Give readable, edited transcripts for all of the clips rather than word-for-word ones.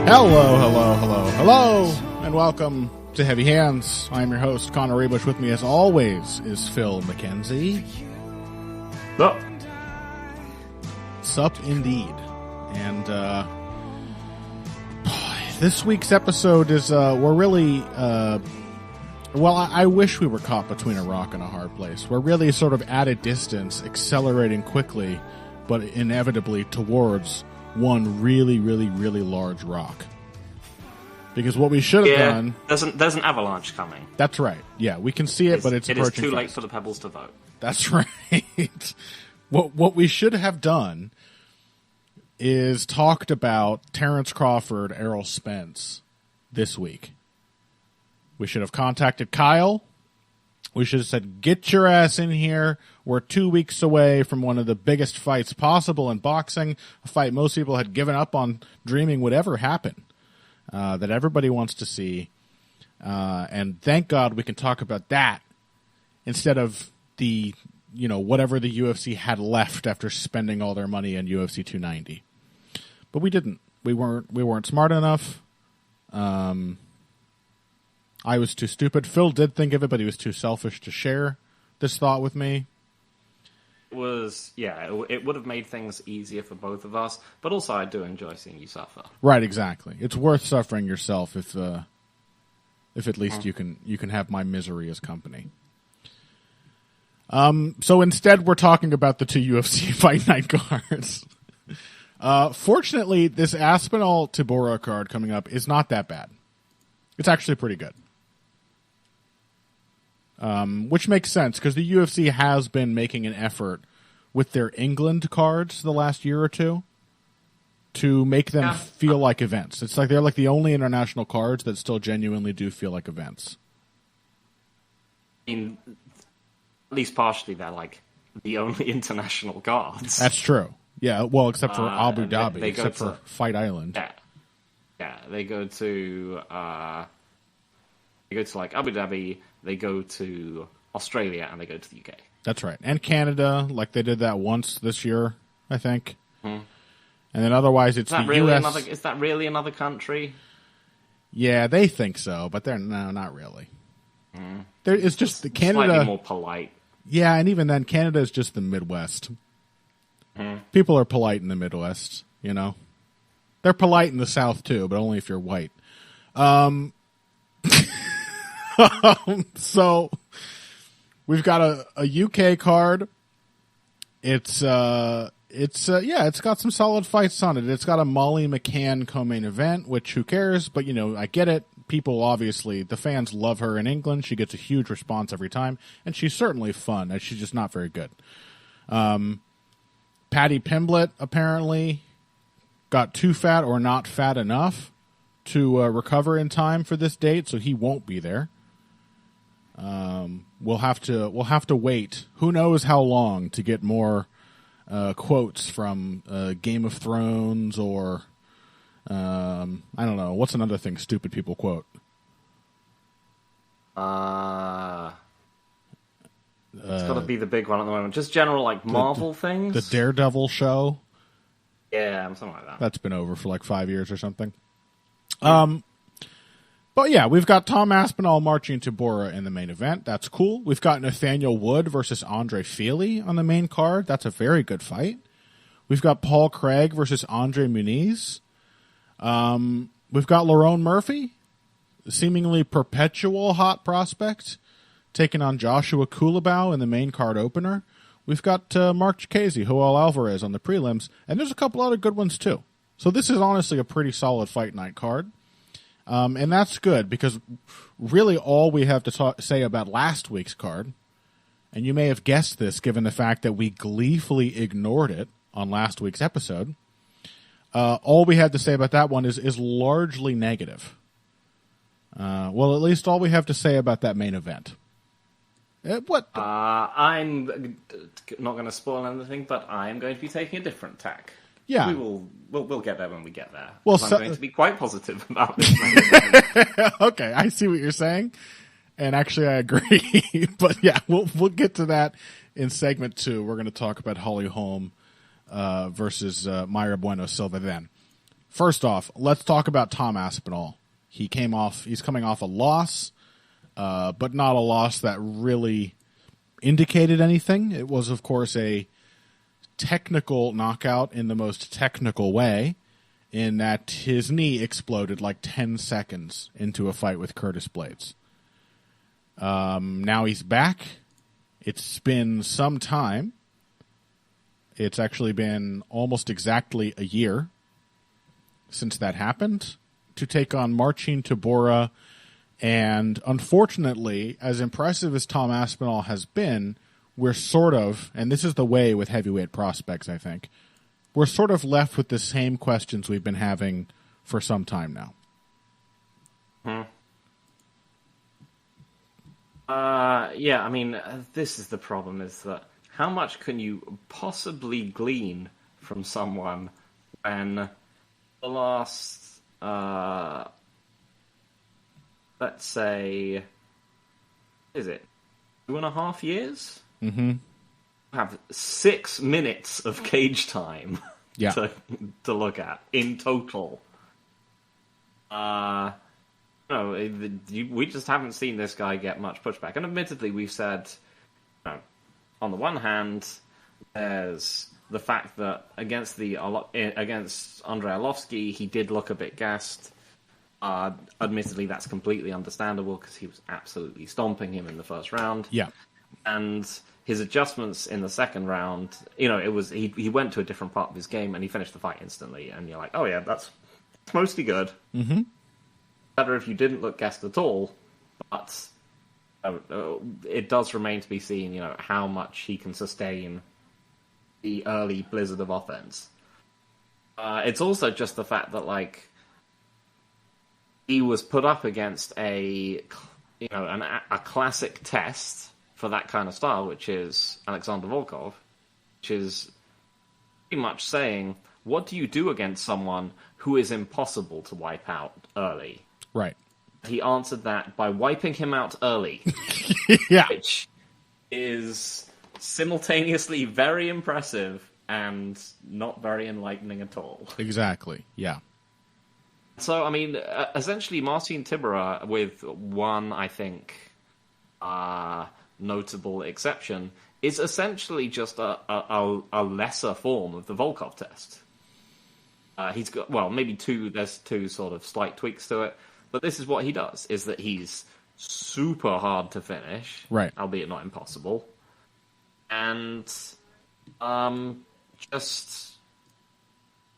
Hello, hello, hello, hello, and welcome to Heavy Hands. I'm your host, Connor Rebush. With me, as always, is Phil McKenzie. Sup? Sup, indeed. And this week's episode is, we're really, well, I wish we were caught between a rock and a hard place. We're really sort of at a distance, accelerating quickly, but inevitably towards one really, really, really large rock. Because what we should have done... There's an avalanche coming. That's right. Yeah, we can see it, but it's approaching It is too late fast. for the pebbles to vote. That's right. What we should have done is talked about Terrence Crawford, Errol Spence this week. We should have contacted Kyle. We should have said, get your ass in here. We're 2 weeks away from one of the biggest fights possible in boxing, a fight most people had given up on dreaming would ever happen, that everybody wants to see. And thank God we can talk about that instead of the, whatever the UFC had left after spending all their money on UFC 290. But we didn't. We weren't smart enough. I was too stupid. Phil did think of it, but he was too selfish to share this thought with me. It would have made things easier for both of us, but also I do enjoy seeing you suffer. Right, exactly. It's worth suffering yourself if at least you can have my misery as company. So instead, we're talking about the two UFC Fight Night cards. Fortunately, this Aspinall Tybura card coming up is not that bad. It's actually pretty good. Which makes sense, because the UFC has been making an effort with their England cards the last year or two to make them feel like events. It's like they're like the only international cards that still genuinely do feel like events. I mean, at least partially they're like the only international cards. That's true. Yeah, well, except for Abu Dhabi, except for Fight Island. Yeah, they go to like Abu Dhabi, they go to Australia, and they go to the UK. That's right. And Canada, like they did that once this year, I think. And then otherwise it's the US. Is that really another country? Yeah, they think so, but not really. It's just the Canada. Slightly more polite. Yeah, and even then, Canada is just the Midwest. People are polite in the Midwest, They're polite in the South, too, but only if you're white. So we've got a UK card. It's got some solid fights on it. It's got a Molly McCann co-main event, which who cares? But I get it. People obviously, the fans love her in England. She gets a huge response every time, and she's certainly fun. And she's just not very good. Paddy Pimblett apparently got too fat or not fat enough to recover in time for this date, so he won't be there. We'll have to wait. Who knows how long to get more quotes from Game of Thrones or I don't know. What's another thing stupid people quote? It's got to be the big one at the moment. Just general Marvel things. The Daredevil show. Yeah, something like that. That's been over for 5 years or something. But yeah, we've got Tom Aspinall marching Tybura in the main event. That's cool. We've got Nathaniel Wood versus Andre Fili on the main card. That's a very good fight. We've got Paul Craig versus Andre Muniz. We've got Lerone Murphy, seemingly perpetual hot prospect, taking on Joshua Kulabau in the main card opener. We've got Mark Chikadze, Joel Alvarez on the prelims, and there's a couple other good ones too. So this is honestly a pretty solid fight night card. And that's good because really all we have to say about last week's card, and you may have guessed this given the fact that we gleefully ignored it on last week's episode, all we had to say about that one is largely negative. Well, at least all we have to say about that main event. What? I'm not going to spoil anything, but I am going to be taking a different tack. Yeah, we'll get there when we get there. Well, I'm going to be quite positive about this. Okay, I see what you're saying, and actually I agree. But yeah, we'll get to that in segment 2. We're going to talk about Holly Holm versus Mayra Bueno Silva then. First off, let's talk about Tom Aspinall. He's coming off a loss, but not a loss that really indicated anything. It was, of course, a technical knockout in the most technical way, in that his knee exploded like 10 seconds into a fight with Curtis Blades. Now he's back. It's been some time. It's actually been almost exactly a year since that happened, to take on Marcin Tybura. And unfortunately, as impressive as Tom Aspinall has been, we're sort of, and this is the way with heavyweight prospects, I think, we're sort of left with the same questions we've been having for some time now. Yeah, I mean, this is the problem, is that how much can you possibly glean from someone when the last, let's say, is it 2.5 years? Mm-hmm. Have 6 minutes of cage time to look at in total. No, we just haven't seen this guy get much pushback. And admittedly, we've said, on the one hand, there's the fact that against Andrei Arlovski, he did look a bit gassed. Admittedly, that's completely understandable because he was absolutely stomping him in the first round. Yeah. And his adjustments in the second round, it was he went to a different part of his game and he finished the fight instantly. And you're like, oh yeah, that's mostly good. Mm-hmm. Better if you didn't look gassed at all, but it does remain to be seen, how much he can sustain the early blizzard of offense. It's also just the fact that, he was put up against a classic test for that kind of style, which is Alexander Volkov, which is pretty much saying, what do you do against someone who is impossible to wipe out early? Right. He answered that by wiping him out early. Yeah. Which is simultaneously very impressive and not very enlightening at all. Exactly, yeah. So, I mean, essentially Marcin Tybura, with one, I think, notable exception, is essentially just a lesser form of the Volkov test. He's got, maybe there's two sort of slight tweaks to it, but this is what he does, is that he's super hard to finish, right, albeit not impossible, and just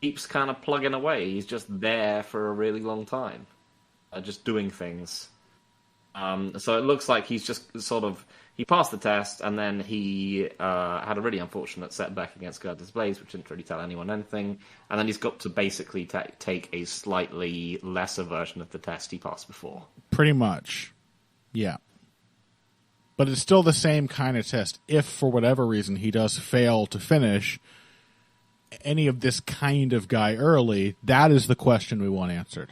keeps kind of plugging away. He's just there for a really long time, just doing things. So it looks like he's just sort of, he passed the test, and then he had a really unfortunate setback against Curtis Blades, which didn't really tell anyone anything, and then he's got to basically take a slightly lesser version of the test he passed before. Pretty much, yeah. But it's still the same kind of test. If, for whatever reason, he does fail to finish any of this kind of guy early, that is the question we want answered.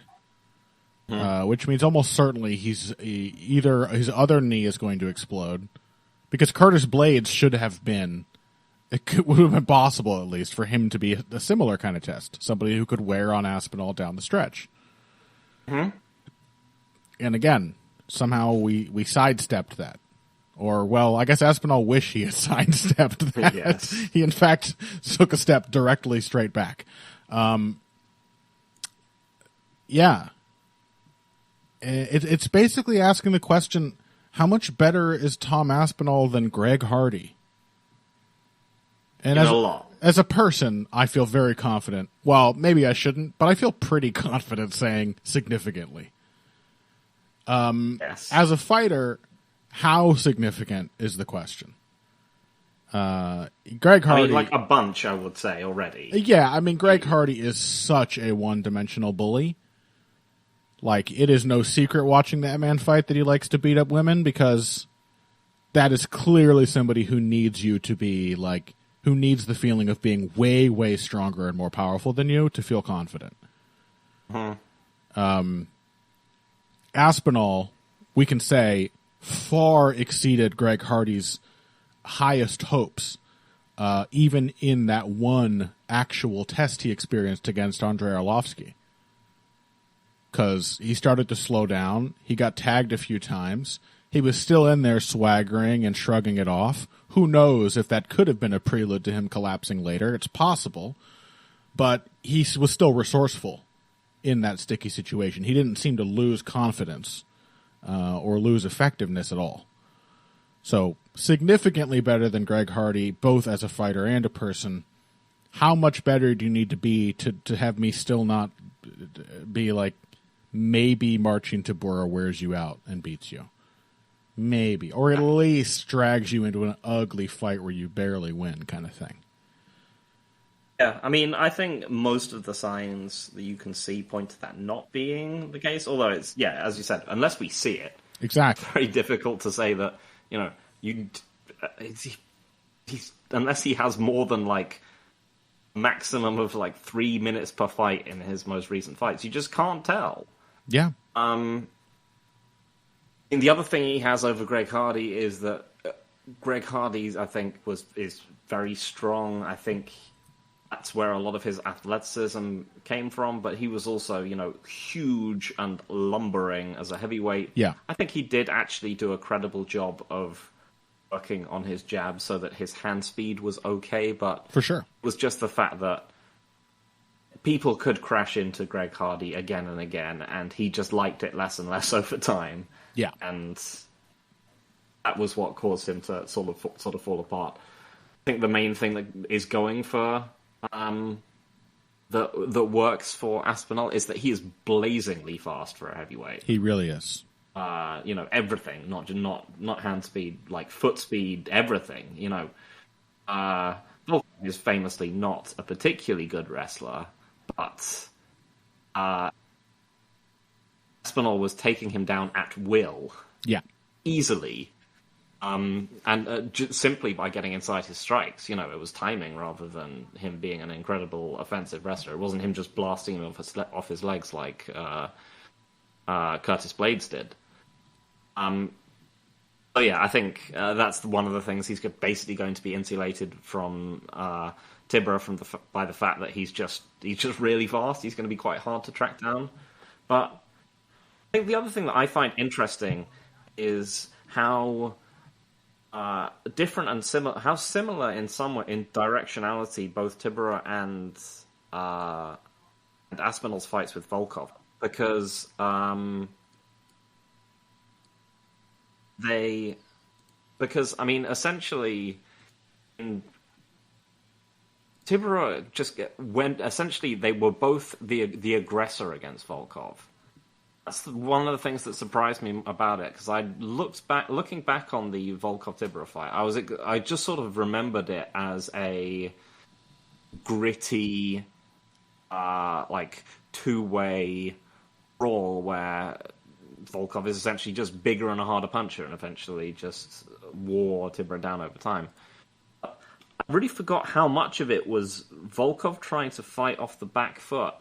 Which means almost certainly either his other knee is going to explode, because Curtis Blades should have been, would have been possible at least for him to be a similar kind of test, somebody who could wear on Aspinall down the stretch. And again, somehow we sidestepped that. Or, well, I guess Aspinall wish he had sidestepped that. Yes. He, in fact, took a step directly straight back. Yeah. It's basically asking the question, how much better is Tom Aspinall than Greg Hardy? And as a person, I feel very confident. Well, maybe I shouldn't, but I feel pretty confident saying significantly. Yes. As a fighter, how significant is the question? Greg Hardy, I mean, like a bunch, I would say already. Yeah, I mean, Greg Hardy is such a one-dimensional bully. Like, it is no secret watching that man fight that he likes to beat up women, because that is clearly somebody who needs you to be, like, who needs the feeling of being way, way stronger and more powerful than you to feel confident. Aspinall, we can say, far exceeded Greg Hardy's highest hopes even in that one actual test he experienced against Andrei Arlovsky. Because he started to slow down. He got tagged a few times. He was still in there swaggering and shrugging it off. Who knows if that could have been a prelude to him collapsing later. It's possible. But he was still resourceful in that sticky situation. He didn't seem to lose confidence or lose effectiveness at all. So significantly better than Greg Hardy, both as a fighter and a person. How much better do you need to be to have me still not be like, maybe Marcin Tybura wears you out and beats you? Maybe. Or at least drags you into an ugly fight where you barely win kind of thing. Yeah, I mean, I think most of the signs that you can see point to that not being the case, although it's, yeah, as you said, unless we see it. Exactly. It's very difficult to say that, he's unless he has more than, like, maximum of, like, 3 minutes per fight in his most recent fights. You just can't tell. Yeah. And the other thing he has over Greg Hardy is that Greg Hardy, I think, is very strong. I think that's where a lot of his athleticism came from, but he was also, huge and lumbering as a heavyweight. Yeah. I think he did actually do a credible job of working on his jab so that his hand speed was okay, but for sure, it was just the fact that people could crash into Greg Hardy again and again, and he just liked it less and less over time. Yeah. And that was what caused him to sort of fall apart. I think the main thing that is going for that works for Aspinall is that he is blazingly fast for a heavyweight. He really is. Everything, not hand speed, like foot speed, everything. Volkov is famously not a particularly good wrestler, but Aspinall was taking him down at will. Yeah. Easily. Just simply by getting inside his strikes. It was timing rather than him being an incredible offensive wrestler. It wasn't him just blasting him off his legs like Curtis Blades did. But yeah, I think that's one of the things he's basically going to be insulated from Tybura by the fact that he's just really fast. He's going to be quite hard to track down. But I think the other thing that I find interesting is how different and similar, how similar in directionality both Tybura and Aspinall's fights with Volkov, because essentially, Tybura essentially they were both the aggressor against Volkov. That's one of the things that surprised me about it, because looking back on the Volkov-Tybura fight, I just sort of remembered it as a gritty, like two-way brawl where Volkov is essentially just bigger and a harder puncher, and eventually just wore Tybura down over time. I really forgot how much of it was Volkov trying to fight off the back foot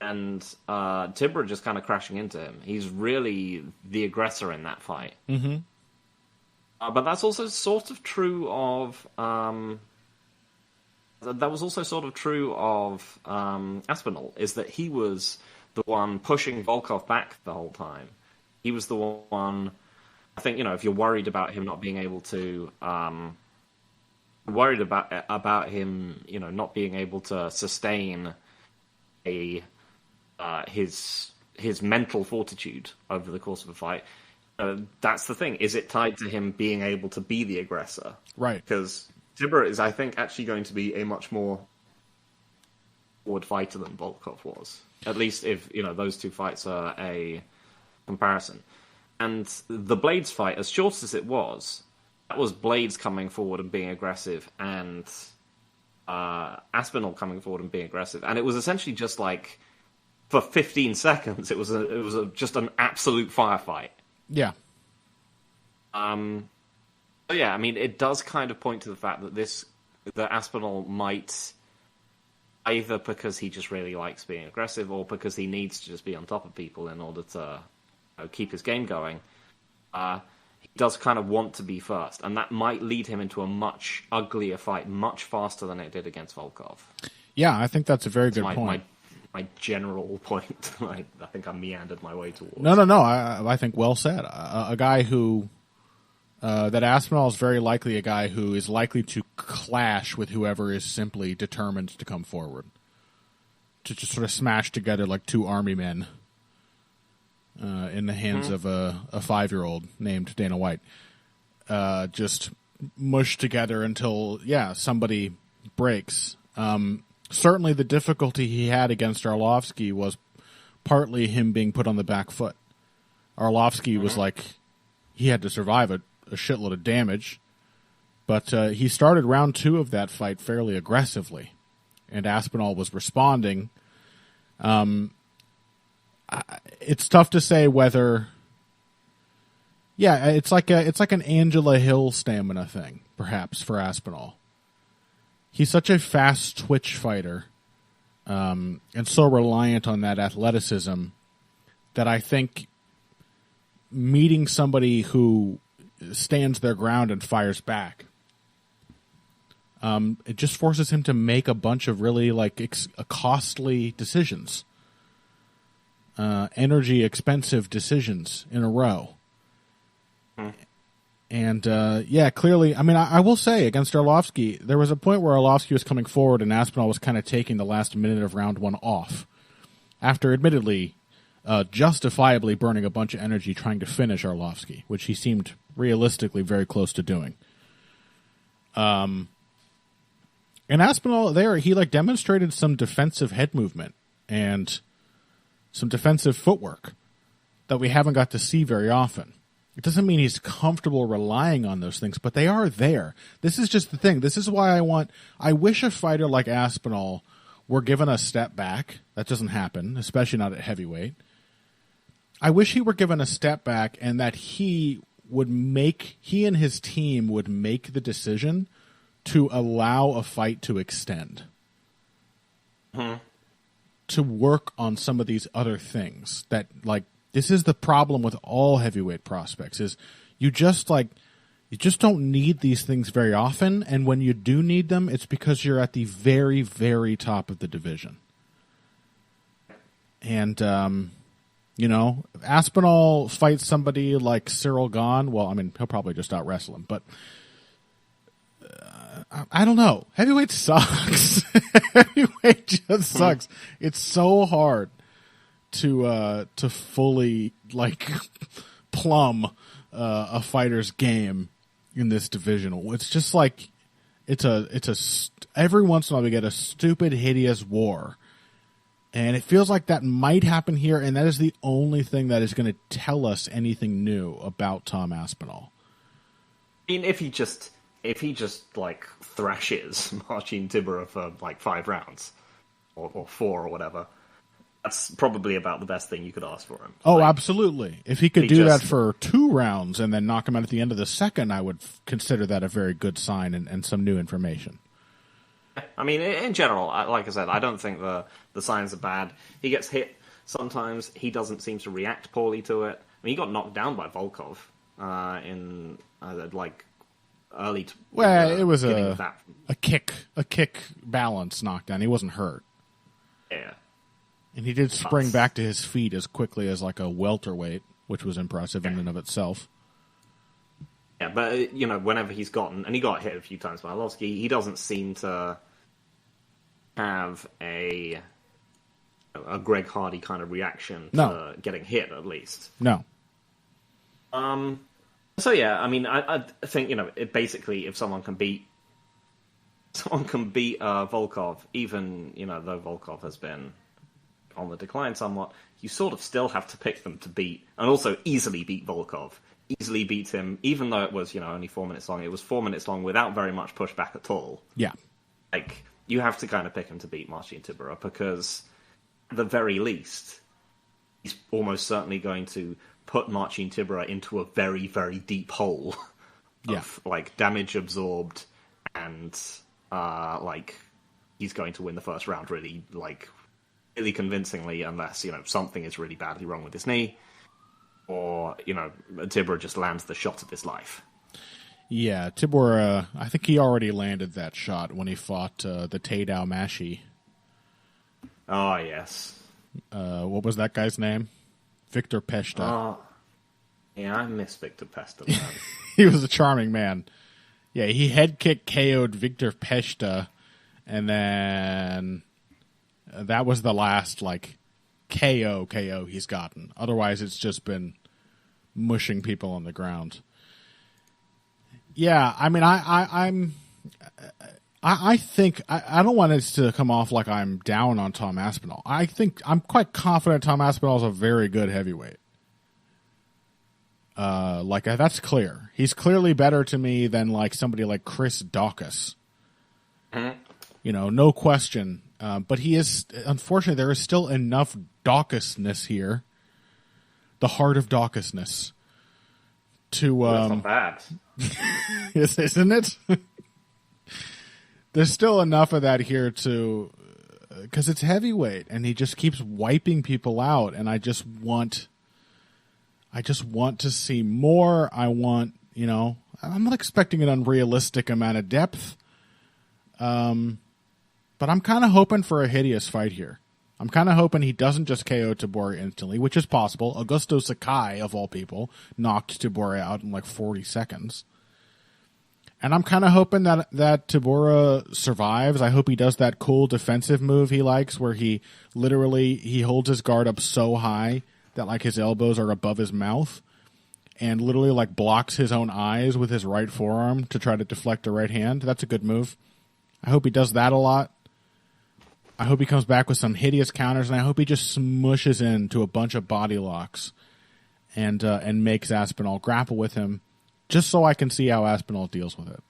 and Tybura just kind of crashing into him. He's really the aggressor in that fight. Mm-hmm. But that's also sort of true of... that was also sort of true of Aspinall, is that he was the one pushing Volkov back the whole time. He was the one... I think, if you're worried about him not being able to... worried about him, not being able to sustain his mental fortitude over the course of a fight. That's the thing. Is it tied to him being able to be the aggressor? Right. Because Tybura is, I think, actually going to be a much more forward fighter than Volkov was. At least if, those two fights are a comparison. And the Blades fight, as short as it was, that was Blades coming forward and being aggressive, and Aspinall coming forward and being aggressive. And it was essentially just like, for 15 seconds, it was just an absolute firefight. Yeah. So yeah, I mean, it does kind of point to the fact that Aspinall might, either because he just really likes being aggressive, or because he needs to just be on top of people in order to keep his game going, he does kind of want to be first, and that might lead him into a much uglier fight, much faster than it did against Volkov. Yeah, I think that's a very good point. My general point. I think I meandered my way towards. No. I think well said. A guy who that Aspinall is very likely a guy who is likely to clash with whoever is simply determined to come forward, to just sort of smash together like two army men in the hands of a 5-year-old named Dana White. Just mush together until somebody breaks. Certainly the difficulty he had against Arlovsky was partly him being put on the back foot. Arlovsky was like, he had to survive a shitload of damage, but he started round 2 of that fight fairly aggressively, and Aspinall was responding. It's tough to say whether... Yeah, it's like an Angela Hill stamina thing, perhaps, for Aspinall. He's such a fast twitch fighter, and so reliant on that athleticism, that I think meeting somebody who stands their ground and fires back, it just forces him to make a bunch of really costly decisions, energy expensive decisions in a row. And, clearly, I mean, I will say, against Arlovsky, there was a point where Arlovsky was coming forward and Aspinall was kind of taking the last minute of round 1 off, after admittedly justifiably burning a bunch of energy trying to finish Arlovsky, which he seemed realistically very close to doing. And Aspinall, he demonstrated some defensive head movement and some defensive footwork that we haven't got to see very often. It doesn't mean he's comfortable relying on those things, but they are there. This is just the thing. This is why I wish a fighter like Aspinall were given a step back. That doesn't happen, especially not at heavyweight. I wish he were given a step back and that he and his team would make the decision to allow a fight to extend. To work on some of these other things that, this is the problem with all heavyweight prospects, is you just don't need these things very often, and when you do need them, it's because you're at the very, very top of the division. And, if Aspinall fights somebody like Cyril Gahn, well, I mean, he'll probably just out-wrestle him, but I don't know. Heavyweight sucks. Heavyweight just sucks. It's so hard to fully plumb a fighter's game in this division. It's just every once in a while we get a stupid, hideous war, and it feels like that might happen here, and that is the only thing that is going to tell us anything new about Tom Aspinall. I mean, if he just thrashes Marcin Tybura for 5 rounds or 4 or whatever, that's probably about the best thing you could ask for him. Oh, absolutely. If he could do that for 2 rounds and then knock him out at the end of the second, I would consider that a very good sign and some new information. I mean, in general, like I said, I don't think the signs are bad. He gets hit sometimes. He doesn't seem to react poorly to it. I mean, he got knocked down by Volkov in early. It was a kick balance knockdown. He wasn't hurt. Yeah. And he did spring back to his feet as quickly as a welterweight, which was impressive in and of itself. Yeah, but, whenever he's gotten... And he got hit a few times by Arlovsky. He doesn't seem to have a Greg Hardy kind of reaction to getting hit, at least. No. So, yeah, I mean, I think, basically, if someone can beat Volkov, even, though Volkov has been on the decline somewhat, you sort of still have to pick them to beat, and also easily beat Volkov. Easily beat him, even though it was, only 4 minutes long. It was 4 minutes long without very much pushback at all. Yeah. You have to kind of pick him to beat Marcin Tybura, because at the very least, he's almost certainly going to put Marcin Tybura into a very, very deep hole of, damage absorbed, and, he's going to win the first round really convincingly, unless, something is really badly wrong with his knee. or Tibur just lands the shot of his life. Yeah, Tibur, I think he already landed that shot when he fought the Taydao Mashi. Oh, yes. What was that guy's name? Victor Peshta. Yeah, I miss Victor Peshta, man. He was a charming man. Yeah, he head kick KO'd Victor Peshta, and then that was the last KO he's gotten. Otherwise, it's just been mushing people on the ground. Yeah, I mean, I think I don't want it to come off like I'm down on Tom Aspinall. I think I'm quite confident Tom Aspinall is a very good heavyweight. That's clear. He's clearly better to me than somebody like Chris Daukaus. No question. But he is, unfortunately, there is still enough Daukausness here. The heart of Daukausness. That's not bad. Isn't it? There's still enough of that here because it's heavyweight and he just keeps wiping people out, and I just want to see more. I'm not expecting an unrealistic amount of depth. But I'm kind of hoping for a hideous fight here. I'm kind of hoping he doesn't just KO Tibura instantly, which is possible. Augusto Sakai, of all people, knocked Tibura out in 40 seconds. And I'm kind of hoping that Tibura survives. I hope he does that cool defensive move he likes where he holds his guard up so high that his elbows are above his mouth and literally blocks his own eyes with his right forearm to try to deflect a right hand. That's a good move. I hope he does that a lot. I hope he comes back with some hideous counters, and I hope he just smushes into a bunch of body locks and makes Aspinall grapple with him, just so I can see how Aspinall deals with it.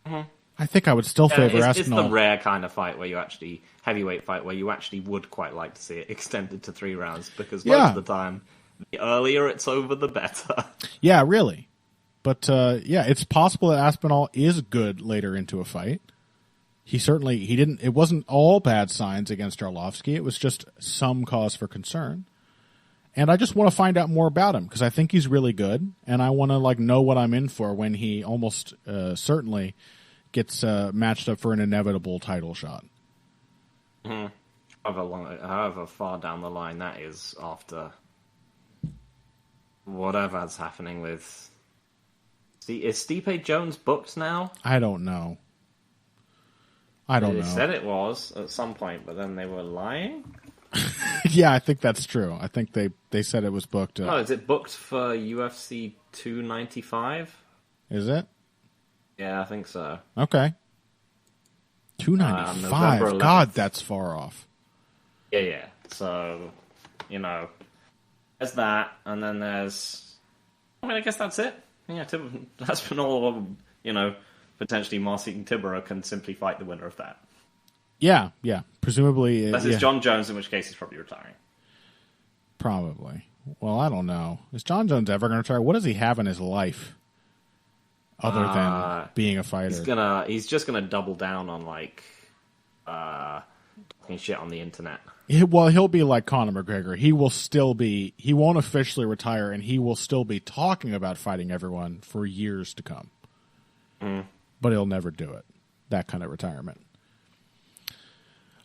Mm-hmm. I think I would still favor Aspinall. It's the rare kind of fight where heavyweight fight where you actually would quite like to see it extended to 3 rounds, because most of the time, the earlier it's over, the better. Yeah, really. But it's possible that Aspinall is good later into a fight. It wasn't all bad signs against Arlovsky. It was just some cause for concern. And I just want to find out more about him because I think he's really good. And I want to know what I'm in for when he almost certainly gets matched up for an inevitable title shot. Mm-hmm. However far down the line that is after whatever's happening with... Is Stipe Jones booked now? I don't know. They said it was at some point, but then they were lying? Yeah, I think that's true. I think they said it was booked. Is it booked for UFC 295? Is it? Yeah, I think so. Okay. 295? God, that's far off. Yeah. So, there's that, and then there's... I guess that's it. Yeah, that's been all, potentially Marcin Tibura can simply fight the winner of that. Yeah. Presumably... Unless it's John Jones, in which case he's probably retiring. Probably. Well, I don't know. Is John Jones ever going to retire? What does he have in his life other than being a fighter? He's just going to double down on, talking shit on the internet. He'll be like Conor McGregor. He won't officially retire, and he will still be talking about fighting everyone for years to come. Mm. But he'll never do it. That kind of retirement.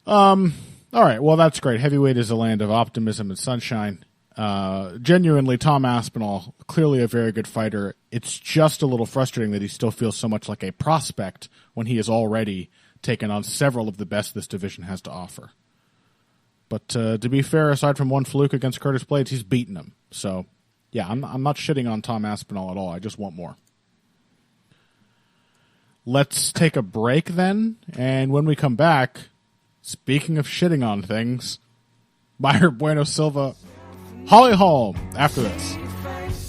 All right. Well, that's great. Heavyweight is a land of optimism and sunshine. Genuinely, Tom Aspinall, clearly a very good fighter. It's just a little frustrating that he still feels so much like a prospect when he has already taken on several of the best this division has to offer. But to be fair, aside from one fluke against Curtis Blades, he's beaten him. So, yeah, I'm not shitting on Tom Aspinall at all. I just want more. Let's take a break then, and when we come back, speaking of shitting on things, Mayra Bueno Silva, Holly Holm, after this.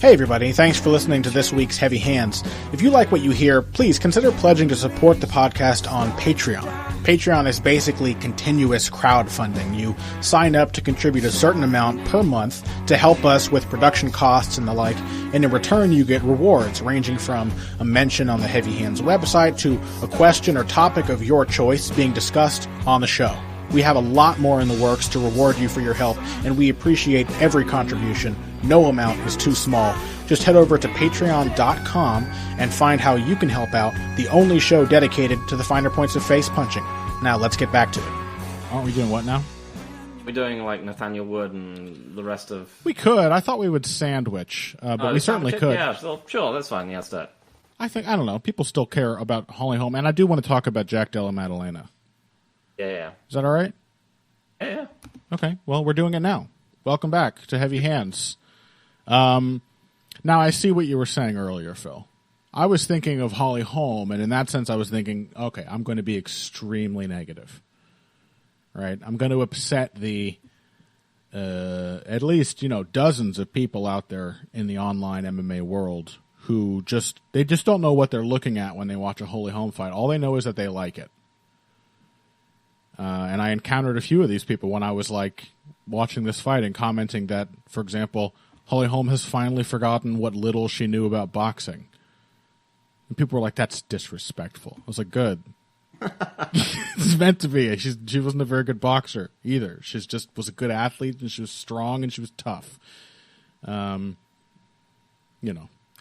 Hey everybody, thanks for listening to this week's Heavy Hands. If you like what you hear, please consider pledging to support the podcast on Patreon. Patreon is basically continuous crowdfunding. You sign up to contribute a certain amount per month to help us with production costs and the like, and in return you get rewards ranging from a mention on the Heavy Hands website to a question or topic of your choice being discussed on the show. We have a lot more in the works to reward you for your help, and we appreciate every contribution. No amount is too small. Just head over to patreon.com and find how you can help out, the only show dedicated to the finer points of face punching. Now, let's get back to it. Aren't we doing what now? We're doing like Nathaniel Wood and the rest of... We could. I thought we would sandwich, but we certainly could. Yeah, sure, that's fine. Yeah, start. I don't know. People still care about Holly Holm, and I do want to talk about Jack Della Maddalena. Yeah. Is that all right? Yeah. Okay, well, we're doing it now. Welcome back to Heavy Hands. Now, I see what you were saying earlier, Phil. I was thinking of Holly Holm, and in that sense, I was thinking, okay, I'm going to be extremely negative. Right? I'm going to upset the, at least, dozens of people out there in the online MMA world who just don't know what they're looking at when they watch a Holly Holm fight. All they know is that they like it. And I encountered a few of these people when I was watching this fight and commenting that, for example, Holly Holm has finally forgotten what little she knew about boxing. And people were like, that's disrespectful. I was like, good. It's meant to be. She wasn't a very good boxer either. She just was a good athlete, and she was strong, and she was tough. It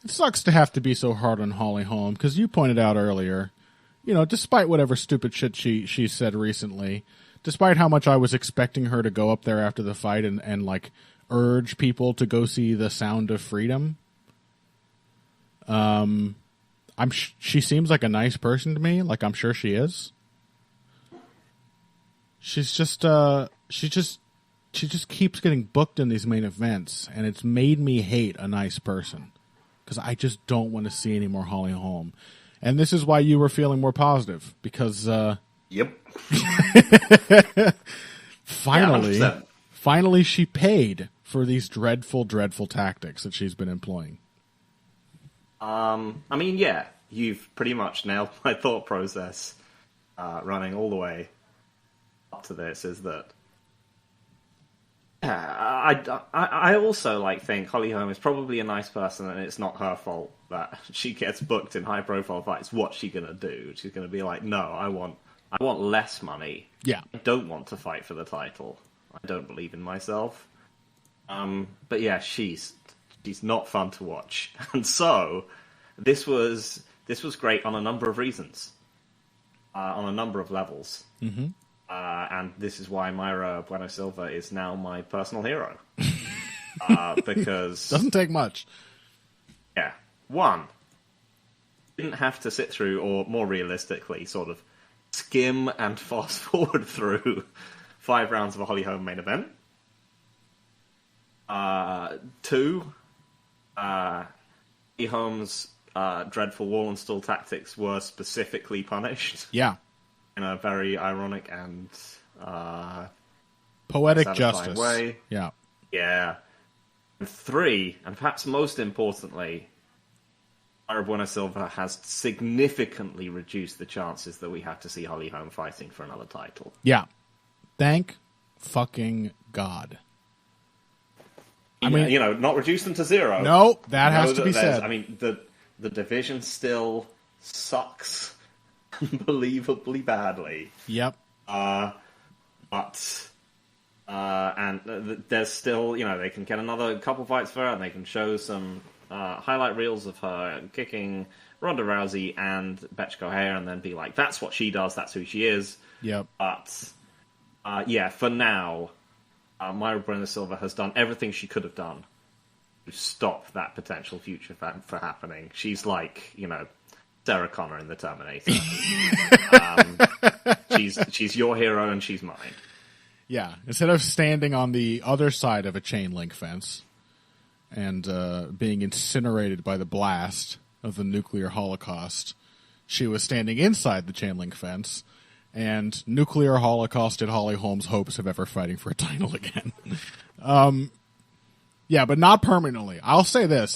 sucks to have to be so hard on Holly Holm, because you pointed out earlier, despite whatever stupid shit she said recently, despite how much I was expecting her to go up there after the fight and urge people to go see The Sound of Freedom. She seems like a nice person to me. I'm sure she is. She's just she just keeps getting booked in these main events, and it's made me hate a nice person because I just don't want to see any more Holly Holm. And this is why you were feeling more positive, because Yep. finally she paid for these dreadful, dreadful tactics that she's been employing. Yeah, you've pretty much nailed my thought process running all the way up to this, is that I also think Holly Holm is probably a nice person, and it's not her fault that she gets booked in high profile fights. What's she gonna do? She's gonna be like, no, I want less money. Yeah. I don't want to fight for the title. I don't believe in myself. But yeah, she's not fun to watch. And so this was great on a number of reasons. On a number of levels. Mm-hmm. And this is why Mayra Bueno Silva is now my personal hero. Because... Doesn't take much. Yeah. One, didn't have to sit through, or more realistically, sort of skim and fast forward through 5 rounds of a Holly Holm main event. 2, Holly Holm's dreadful wall and stall tactics were specifically punished. Yeah. In a very ironic and poetic justice way. Yeah. Yeah. And 3, and perhaps most importantly, Mayra Bueno Silva has significantly reduced the chances that we have to see Holly Holm fighting for another title. Yeah. Thank fucking God. Not reduce them to 0. No, that has to be said. The division still sucks unbelievably badly. Yep. And there's still, they can get another couple fights for her, and they can show some highlight reels of her kicking Ronda Rousey and Betch O'Hare, and then be like, that's what she does, that's who she is. Yep. But, for now, Mayra Bueno Silva has done everything she could have done to stop that potential future for happening. She's like, Sarah Connor in The Terminator. She's your hero and she's mine. Yeah. Instead of standing on the other side of a chain link fence and being incinerated by the blast of the nuclear holocaust, she was standing inside the chain link fence and nuclear holocausted Holly Holm's hopes of ever fighting for a title again. Yeah, but not permanently. I will say this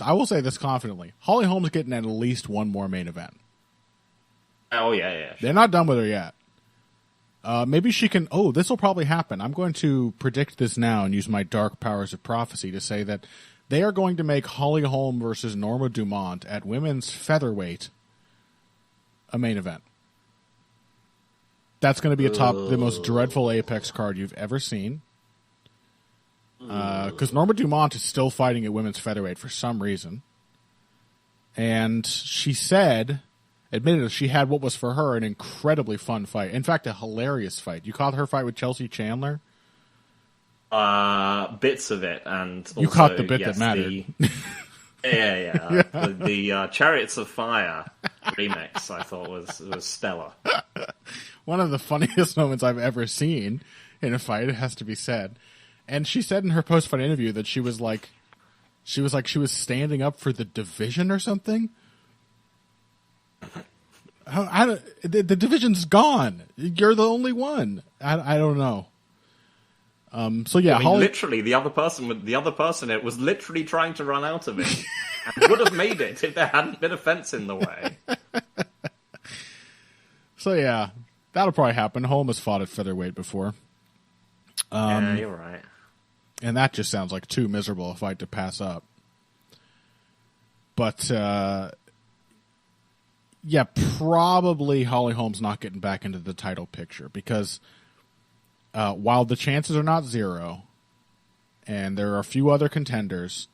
confidently. Holly Holm's getting at least one more main event. Oh, yeah. Sure. They're not done with her yet. Maybe she can... Oh, this will probably happen. I'm going to predict this now and use my dark powers of prophecy to say that they are going to make Holly Holm versus Norma Dumont at women's featherweight a main event. That's going to be the most dreadful Apex card you've ever seen. Because Norma Dumont is still fighting at women's featherweight for some reason. And she admitted she had what was for her an incredibly fun fight. In fact, a hilarious fight. You caught her fight with Chelsea Chandler? Bits of it. And also, you caught the bit that mattered. The Chariots of Fire remix, I thought, was stellar. One of the funniest moments I've ever seen in a fight, it has to be said. And she said in her post-fight interview that she was standing up for the division or something. The division's gone. You're the only one. I don't know. So yeah, literally the other person it was literally trying to run out of it, and would have made it if there hadn't been a fence in the way. So yeah, that'll probably happen. Holm has fought at featherweight before. Yeah, you're right. And that just sounds like too miserable a fight to pass up. But yeah, probably Holly Holm's not getting back into the title picture because while the chances are not zero, and there are a few other contenders,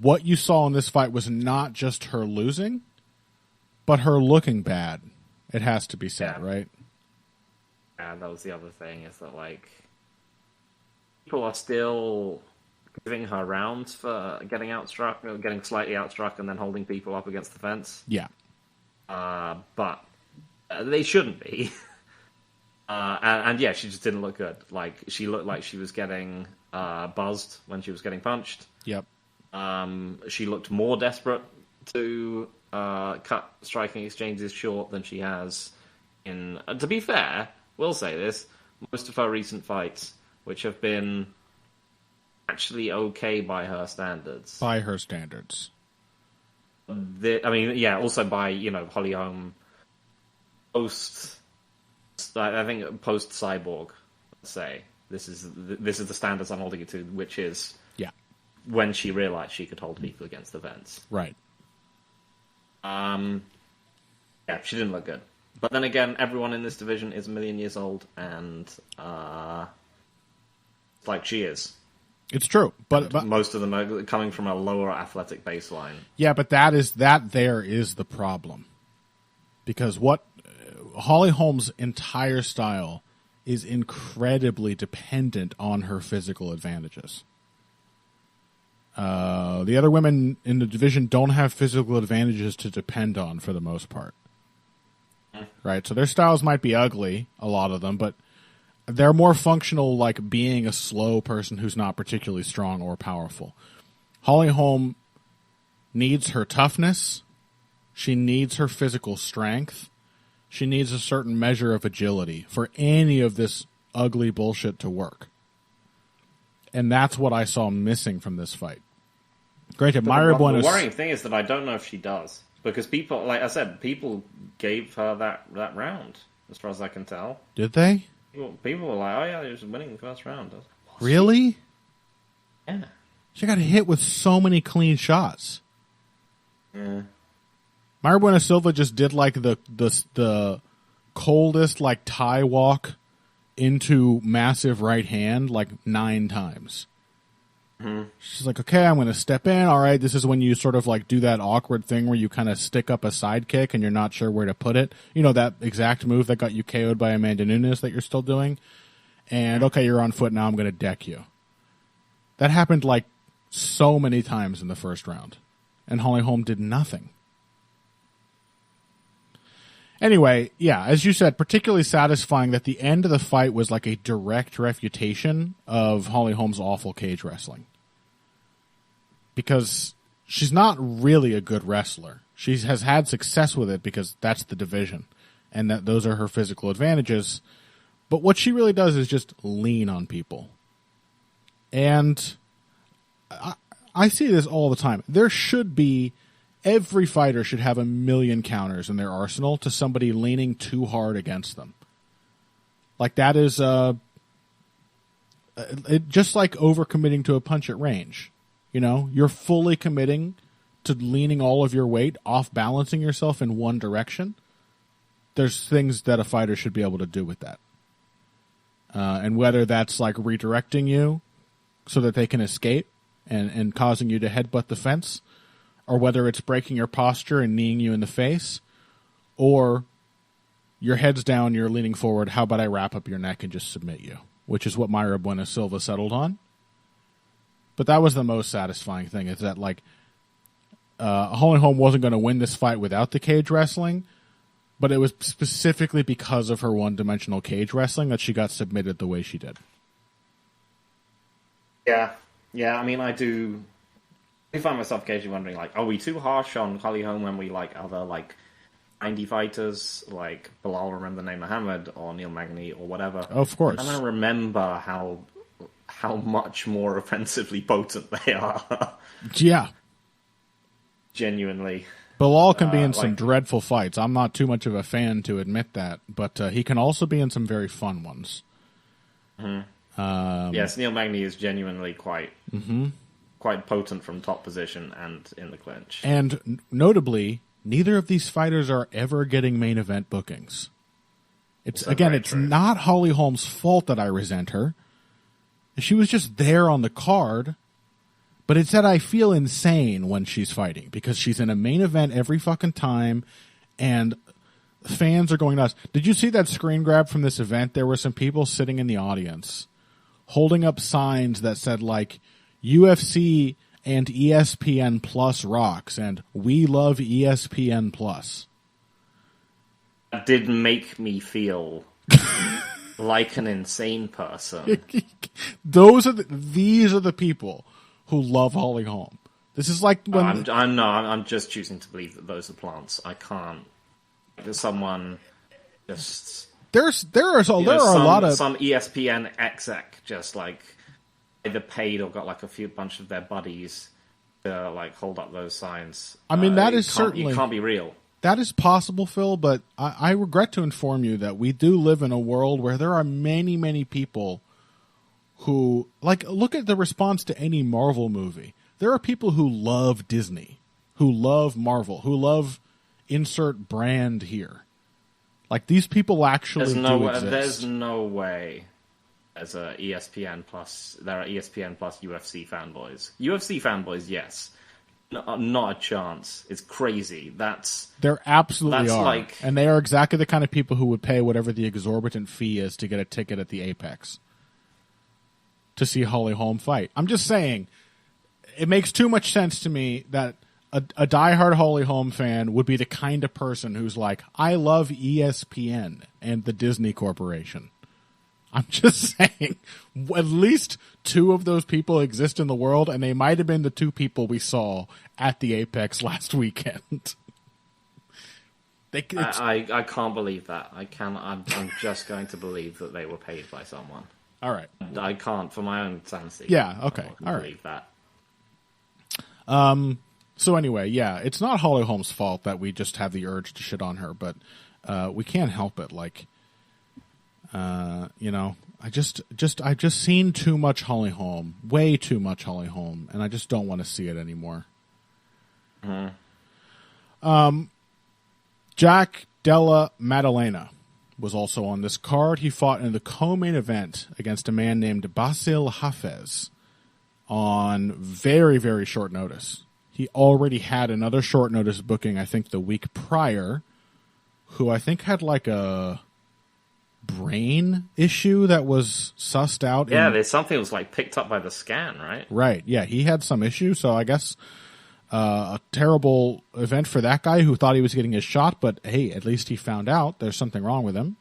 what you saw in this fight was not just her losing, but her looking bad. It has to be said, right? Yeah, that was the other thing, is that, people are still giving her rounds for getting outstruck, or getting slightly outstruck, and then holding people up against the fence. Yeah. But they shouldn't be. And yeah, she just didn't look good. She looked like she was getting buzzed when she was getting punched. Yep. She looked more desperate to cut striking exchanges short than she has in... to be fair, we'll say this, most of her recent fights, which have been actually okay by her standards. By her standards. Also by, Holly Holm I think post Cyborg, let's say. This is the standards I'm holding it to, which is when she realized she could hold people against the fence. Right. Yeah, she didn't look good. But then again, everyone in this division is a million years old, and like she is. It's true, but most of them are coming from a lower athletic baseline. Yeah, but that is the problem, because what Holly Holm's entire style is incredibly dependent on her physical advantages. The other women in the division don't have physical advantages to depend on for the most part. Right? So their styles might be ugly, a lot of them, but they're more functional, like being a slow person who's not particularly strong or powerful. Holly Holm needs her toughness. She needs her physical strength. She needs a certain measure of agility for any of this ugly bullshit to work. And that's what I saw missing from this fight. Granted, Mayra Buenos... The worrying thing is that I don't know if she does. Because people, like I said, people gave her that round, as far as I can tell. Did they? People were like, oh yeah, he was winning the first round. Really? Yeah. She got hit with so many clean shots. Yeah. Mayra Buenos Silva just did like the coldest like tie walk into massive right hand like 9 times. Mm-hmm. She's like, okay, I'm going to step in. All right, this is when you sort of like do that awkward thing where you kind of stick up a side kick and you're not sure where to put it. You know, that exact move that got you KO'd by Amanda Nunes that you're still doing. And okay, you're on foot now. I'm going to deck you. That happened like so many times in the first round. And Holly Holm did nothing. Anyway, yeah, as you said, particularly satisfying that the end of the fight was like a direct refutation of Holly Holm's awful cage wrestling. Because she's not really a good wrestler. She has had success with it because that's the division. And that those are her physical advantages. But what she really does is just lean on people. And I see this all the time. There should be... Every fighter should have 1 million counters in their arsenal to somebody leaning too hard against them. Like that is just like overcommitting to a punch at range. You know, you're fully committing to leaning all of your weight, off balancing yourself in one direction. there's things that a fighter should be able to do with that. And whether that's like redirecting you so that they can escape and causing you to headbutt the fence, or whether it's breaking your posture and kneeing you in the face, or your head's down, you're leaning forward, how about I wrap up your neck and just submit you? Which is what Mayra Bueno Silva settled on. But that was the most satisfying thing, is that like Holly Holm wasn't going to win this fight without the cage wrestling, but it was specifically because of her one-dimensional cage wrestling that she got submitted the way she did. Yeah. I mean, I find myself occasionally wondering, like, are we too harsh on Holly Holm when we like other like indie fighters like Bilal Remember the Name Muhammad or Neil Magny or whatever? Of course. And I remember how much more offensively potent they are. Yeah. Genuinely. Bilal can be in some dreadful fights. I'm not too much of a fan to admit that, but he can also be in some very fun ones. Mm-hmm. Yes, Neil Magny is genuinely quite potent from top position and in the clinch. And notably, neither of these fighters are ever getting main event bookings. It's not Holly Holm's fault that I resent her. She was just there on the card, but it's that I feel insane when she's fighting because she's in a main event every fucking time, and fans are going nuts. Did you see that screen grab from this event? There were some people sitting in the audience holding up signs that said, like, UFC and ESPN Plus rocks, and we love ESPN Plus. That did make me feel like an insane person. These are the people who love Holly Holm. This is like when I'm just choosing to believe that those are plants. I can't. There's someone just there are a lot of some ESPN exec just like either paid or got like bunch of their buddies to like hold up those signs. I mean, that is certainly, it can't be real. That is possible, Phil, but I regret to inform you that we do live in a world where there are many, many people who, like, look at the response to any Marvel movie. There are people who love Disney, who love Marvel, who love insert brand here. Like, these people actually do exist. There's no way as a ESPN Plus, there are ESPN Plus UFC fanboys. UFC fanboys, yes. No, not a chance. It's crazy. There absolutely are. Like, and they are exactly the kind of people who would pay whatever the exorbitant fee is to get a ticket at the Apex to see Holly Holm fight. I'm just saying, it makes too much sense to me that a diehard Holly Holm fan would be the kind of person who's like, I love ESPN and the Disney Corporation. I'm just saying, at least two of those people exist in the world, and they might have been the two people we saw at the Apex last weekend. I can't believe that. I'm just going to believe that they were paid by someone. All right. I can't, for my own sanity. Yeah, okay. All right. Believe that. So anyway, yeah, it's not Holly Holm's fault that we just have the urge to shit on her, but we can't help it. Like, you know, I've just seen too much Holly Holm, way too much Holly Holm, and I just don't want to see it anymore. Jack Della Maddalena was also on this card. He fought in the co-main event against a man named Basil Hafez on very, very short notice. He already had another short notice booking, I think, the week prior, who I think had like a brain issue that was sussed out. Yeah, there's something that was like picked up by the scan, right? Right, yeah, he had some issue, so I guess a terrible event for that guy who thought he was getting his shot, but hey, at least he found out there's something wrong with him.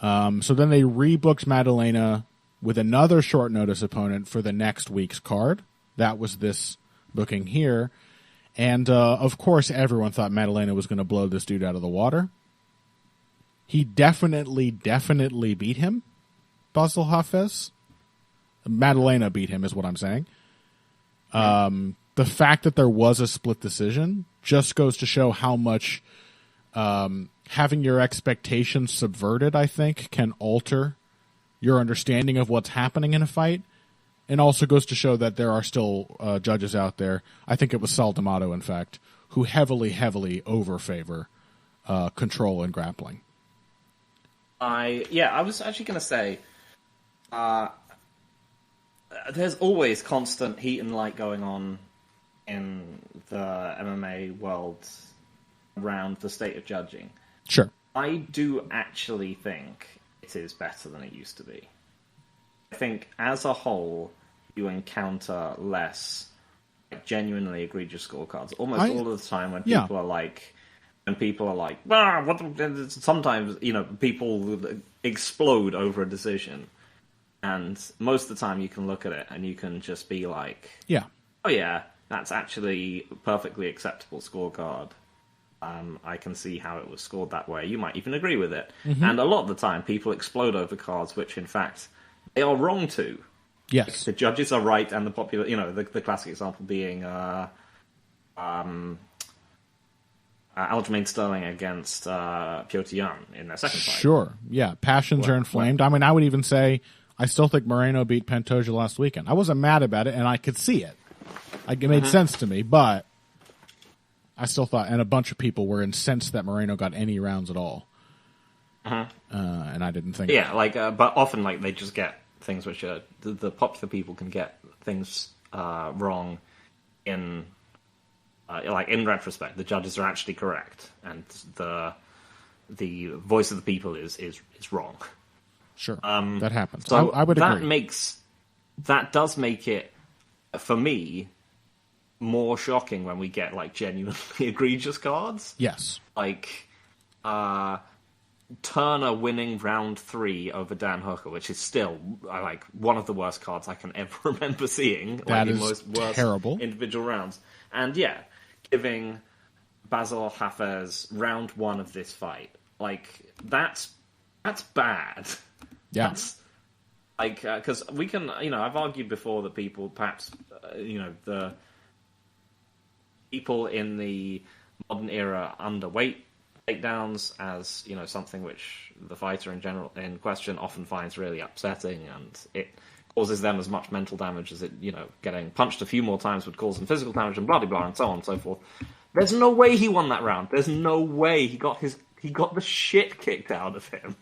So then they rebooked Maddalena with another short notice opponent for the next week's card. That was this booking here. And of course, everyone thought Maddalena was going to blow this dude out of the water. He definitely beat him, Basil Hafez. Maddalena beat him is what I'm saying. The fact that there was a split decision just goes to show how much having your expectations subverted, I think, can alter your understanding of what's happening in a fight. And also goes to show that there are still judges out there, I think it was Sal D'Amato, in fact, who heavily overfavor control and grappling. I was actually going to say, there's always constant heat and light going on in the MMA world around the state of judging. Sure. I do actually think it is better than it used to be. I think, as a whole, you encounter less genuinely egregious scorecards almost all of the time when people are like, sometimes, people explode over a decision. And most of the time you can look at it and you can just be like, oh yeah, that's actually a perfectly acceptable scorecard. I can see how it was scored that way. You might even agree with it. Mm-hmm. And a lot of the time people explode over cards which, in fact, they are wrong to. Yes. Like, the judges are right and the popular, the classic example being Aljamain Sterling against Piotr Jan in their second fight. Sure, yeah. Passions are inflamed. I mean, I would even say I still think Moreno beat Pantoja last weekend. I wasn't mad about it, and I could see it. Like, it made sense to me, but I still thought, and a bunch of people were incensed that Moreno got any rounds at all. And I didn't think... Yeah, but often, they just get things which are... The popular people can get things wrong in... in retrospect, the judges are actually correct, and the voice of the people is wrong. Sure, that happens. So I would agree. That does make it, for me, more shocking when we get genuinely egregious cards. Yes, Turner winning round 3 over Dan Hooker, which is still one of the worst cards I can ever remember seeing. That is most worst terrible individual rounds, and giving Basil Hafez round 1 of this fight, that's bad. Yeah. That's, because we can, I've argued before that people, perhaps, the people in the modern era underweight takedowns as, something which the fighter in question often finds really upsetting, and it causes them as much mental damage as it, getting punched a few more times would cause them physical damage and blah, blah, blah, and so on and so forth. There's no way he won that round. There's no way he got the shit kicked out of him.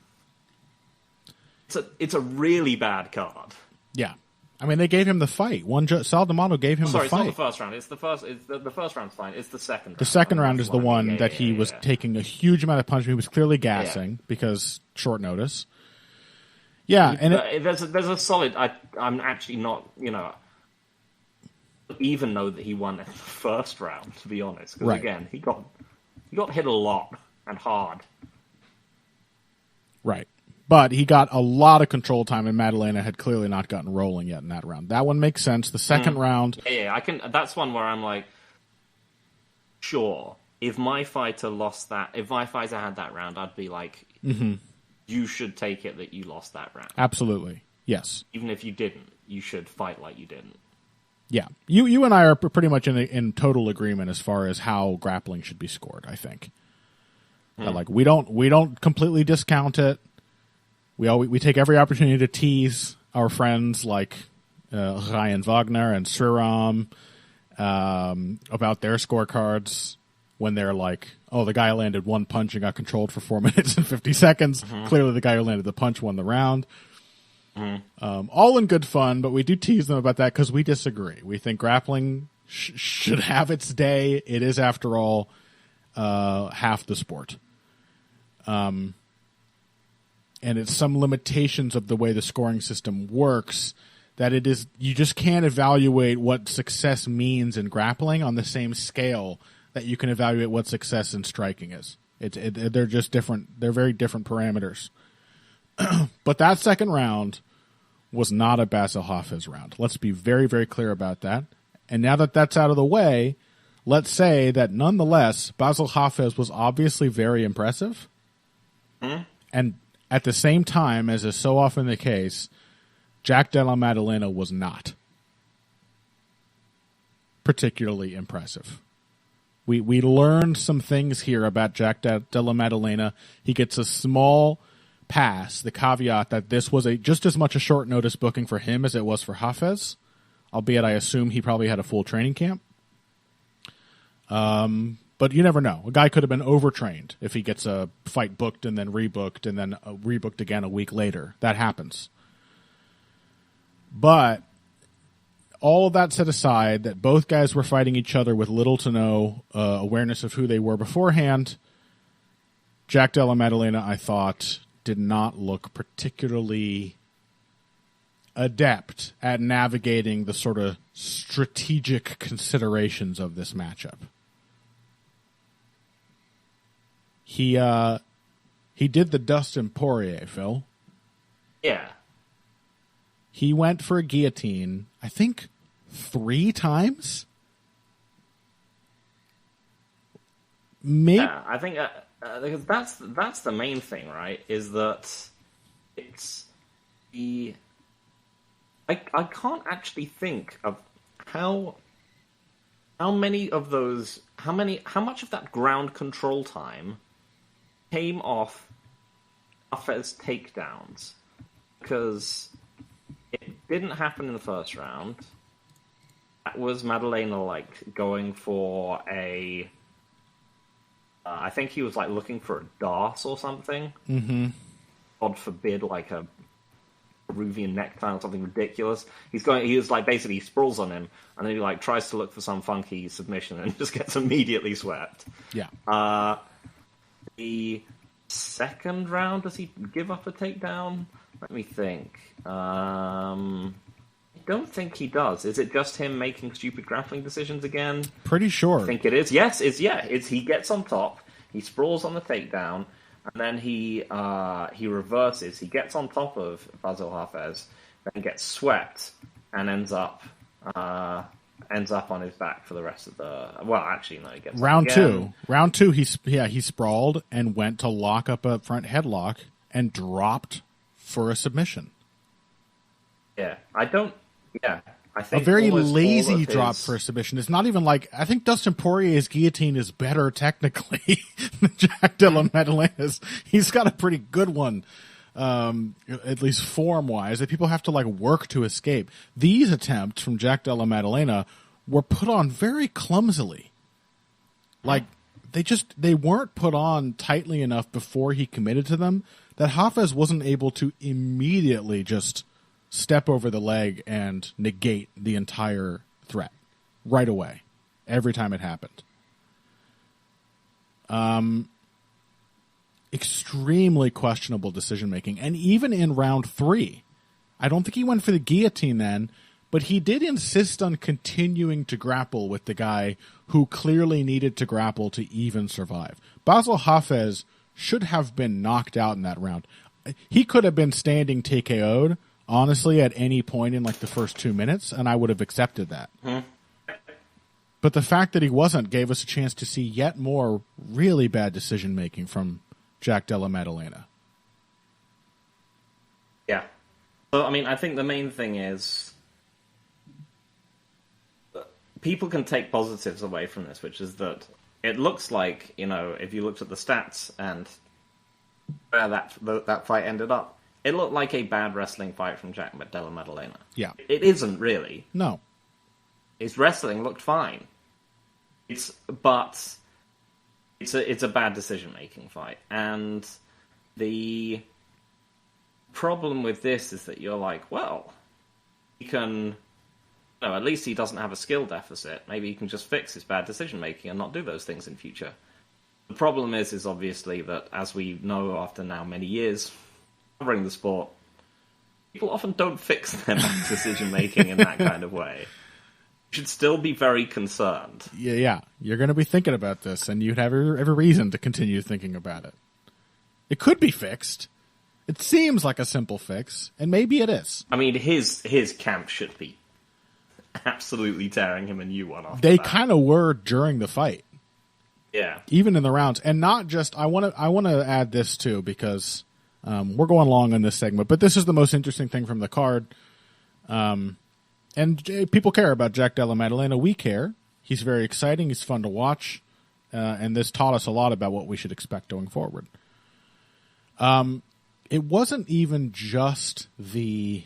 It's a really bad card. Yeah. I mean, they gave him the fight. Sal D'Amato gave him the fight. It's not the first round. It's the first. The first round's fine. It's the second round. The second round is the one that he was taking a huge amount of punishment. He was clearly gassing because short notice. Yeah, and there's a solid. I'm actually not, even know that he won in the first round, to be honest. Because again, he got hit a lot and hard. Right. But he got a lot of control time, and Maddalena had clearly not gotten rolling yet in that round. That one makes sense. The second round... Yeah, I can. That's one where I'm like, sure, if my fighter had that round, I'd be like, you should take it that you lost that round. Absolutely. Yes. Even if you didn't, you should fight like you didn't. Yeah. You and I are pretty much in total agreement as far as how grappling should be scored, I think. That, we don't completely discount it. We take every opportunity to tease our friends like Ryan Wagner and Sriram about their scorecards when they're like, oh, the guy landed one punch and got controlled for 4 minutes and 50 seconds. Clearly the guy who landed the punch won the round. All in good fun, but we do tease them about that because we disagree. We think grappling should have its day. It is, after all, half the sport. And it's some limitations of the way the scoring system works that it is, you just can't evaluate what success means in grappling on the same scale that you can evaluate what success in striking is. They're just different. They're very different parameters. But that second round was not a Basil Hafez round. Let's be very, very clear about that. And now that that's out of the way, let's say that nonetheless, Basil Hafez was obviously very impressive. And at the same time, as is so often the case, Jack Della Maddalena was not particularly impressive. We learned some things here about Jack Della Maddalena. He gets a small pass, the caveat that this was just as much a short notice booking for him as it was for Hafez, albeit I assume he probably had a full training camp. But you never know. A guy could have been overtrained if he gets a fight booked and then rebooked again a week later. That happens. But all of that set aside, that both guys were fighting each other with little to no awareness of who they were beforehand, Jack Della Maddalena, I thought, did not look particularly adept at navigating the sort of strategic considerations of this matchup. He did the Dustin Poirier, Phil. Yeah. He went for a guillotine, I think, 3 times? Maybe. Yeah, I think because that's the main thing, right? Is that it's the I can't actually think of how much of that ground control time came off Hafez takedowns, because it didn't happen in the first round. That was Maddalena going for a. I think he was looking for a DARS or something. Mm-hmm. God forbid, a Peruvian necktie or something ridiculous. He was basically he sprawls on him, and then he tries to look for some funky submission and just gets immediately swept. Yeah. The second round, does he give up a takedown? Let me think. I don't think he does. Is it just him making stupid grappling decisions again? Pretty sure. I think it is. Yes, he gets on top, he sprawls on the takedown, and then he reverses. He gets on top of Basil Hafez, then gets swept, and ends up on his back for the rest of the. Well, actually, no, he gets round two. Round two, he sprawled and went to lock up a front headlock and dropped for a submission. Yeah, I think a very lazy drop for a submission. It's not even I think Dustin Poirier's guillotine is better technically than Jack Della Maddalena's. He's got a pretty good one, at least form-wise, that people have to work to escape. These attempts from Jack Della Maddalena were put on very clumsily. They weren't put on tightly enough before he committed to them that Hafez wasn't able to immediately just step over the leg and negate the entire threat right away, every time it happened. Extremely questionable decision-making. And even in round 3, I don't think he went for the guillotine then, but he did insist on continuing to grapple with the guy who clearly needed to grapple to even survive. Basil Hafez should have been knocked out in that round. He could have been standing TKO'd, honestly, at any point in the first 2 minutes, and I would have accepted that. But the fact that he wasn't gave us a chance to see yet more really bad decision-making from Jack Della Maddalena. Yeah. So, I think the main thing is people can take positives away from this, which is that it looks like, if you looked at the stats and where that fight ended up, it looked like a bad wrestling fight from Jack Della Maddalena. Yeah. It isn't really. No. His wrestling looked fine. It's a bad decision-making fight. And the problem with this is that you're well, he can. No, at least he doesn't have a skill deficit. Maybe he can just fix his bad decision-making and not do those things in future. The problem is obviously that, as we know after now many years covering the sport, people often don't fix their bad decision-making in that kind of way. You should still be very concerned. Yeah. You're going to be thinking about this, and you'd have every reason to continue thinking about it. It could be fixed. It seems like a simple fix, and maybe it is. His camp should be absolutely tearing him a new one off. They kind of were during the fight. Yeah. Even in the rounds. And not just, I want to add this too, because we're going long on this segment, but this is the most interesting thing from the card. And people care about Jack Della Maddalena. We care. He's very exciting. He's fun to watch. And this taught us a lot about what we should expect going forward. It wasn't even just the